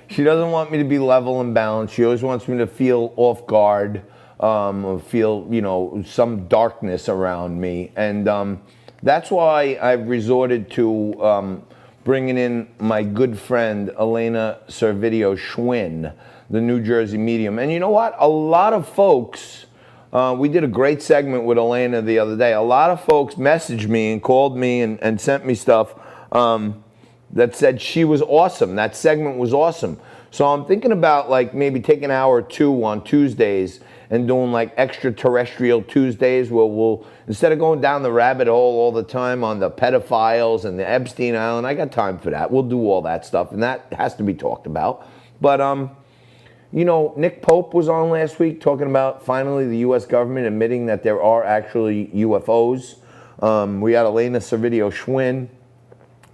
She doesn't want me to be level and balanced. She always wants me to feel off guard, feel, you know, some darkness around me. And that's why I've resorted to bringing in my good friend, Elena Servideo Schwinn, the New Jersey medium. And you know what? A lot of folks, we did a great segment with Elena the other day. A lot of folks messaged me and called me and sent me stuff that said she was awesome. That segment was awesome. So I'm thinking about like maybe taking an hour or two on Tuesdays and doing like extraterrestrial Tuesdays where we'll, instead of going down the rabbit hole all the time on the pedophiles and the Epstein Island, I got time for that. We'll do all that stuff, and that has to be talked about. But, you know, Nick Pope was on last week talking about finally the U.S. government admitting that there are actually UFOs. We had Elena Servideo Schwinn.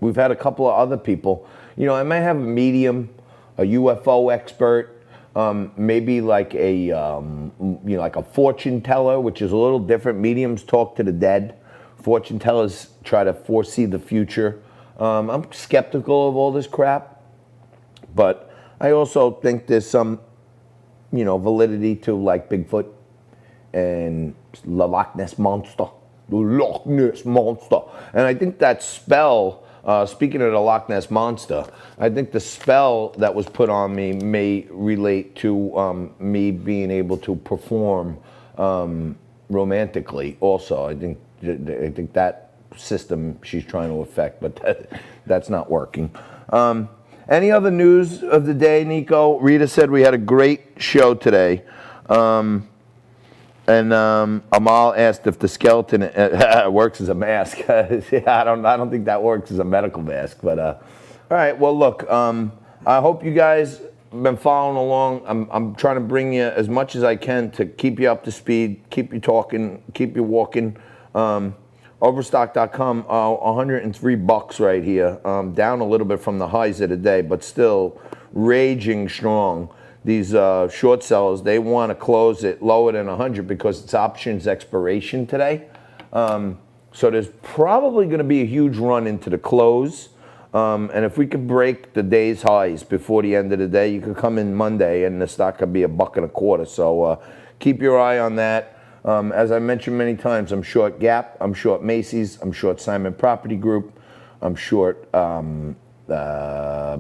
We've had a couple of other people. You know, I might have a medium, a UFO expert, maybe like a, you know, like a fortune teller, which is a little different. Mediums talk to the dead. Fortune tellers try to foresee the future. I'm skeptical of all this crap, but I also think there's some, you know, validity to like Bigfoot and the Loch Ness Monster. The Loch Ness Monster. And I think that spell, speaking of the Loch Ness Monster, I think the spell that was put on me may relate to me being able to perform romantically also. I think that system she's trying to affect, but that's not working. Any other news of the day, Nico? Rita said we had a great show today. And Amal asked if the skeleton works as a mask. I don't think that works as a medical mask. But all right. Well, look. I hope you guys been following along. I'm trying to bring you as much as I can to keep you up to speed, keep you talking, keep you walking. Overstock.com, $103 right here. Down a little bit from the highs of the day, but still raging strong. These short sellers, they want to close it lower than 100 because it's options expiration today. So there's probably going to be a huge run into the close. And if we could break the day's highs before the end of the day, you could come in Monday and the stock could be $1.25. So keep your eye on that. As I mentioned many times, I'm short Gap, I'm short Macy's, I'm short Simon Property Group, I'm short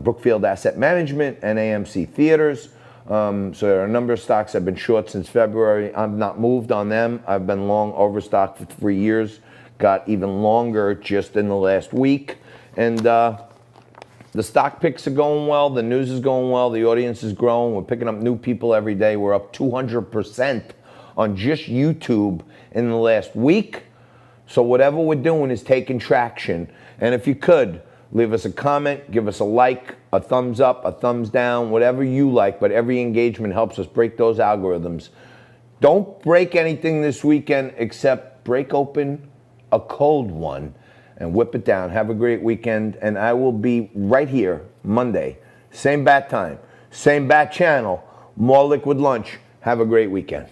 Brookfield Asset Management, and AMC Theaters. So there are a number of stocks I've been short since February. I've not moved on them. I've been long overstocked for 3 years. Got even longer just in the last week. And the stock picks are going well. The news is going well. The audience is growing. We're picking up new people every day. We're up 200% on just YouTube in the last week. So whatever we're doing is taking traction. And if you could, leave us a comment, give us a like, a thumbs up, a thumbs down, whatever you like. But every engagement helps us break those algorithms. Don't break anything this weekend except break open a cold one and whip it down. Have a great weekend, and I will be right here Monday. Same bat time, same bat channel, more Liquid Lunch. Have a great weekend.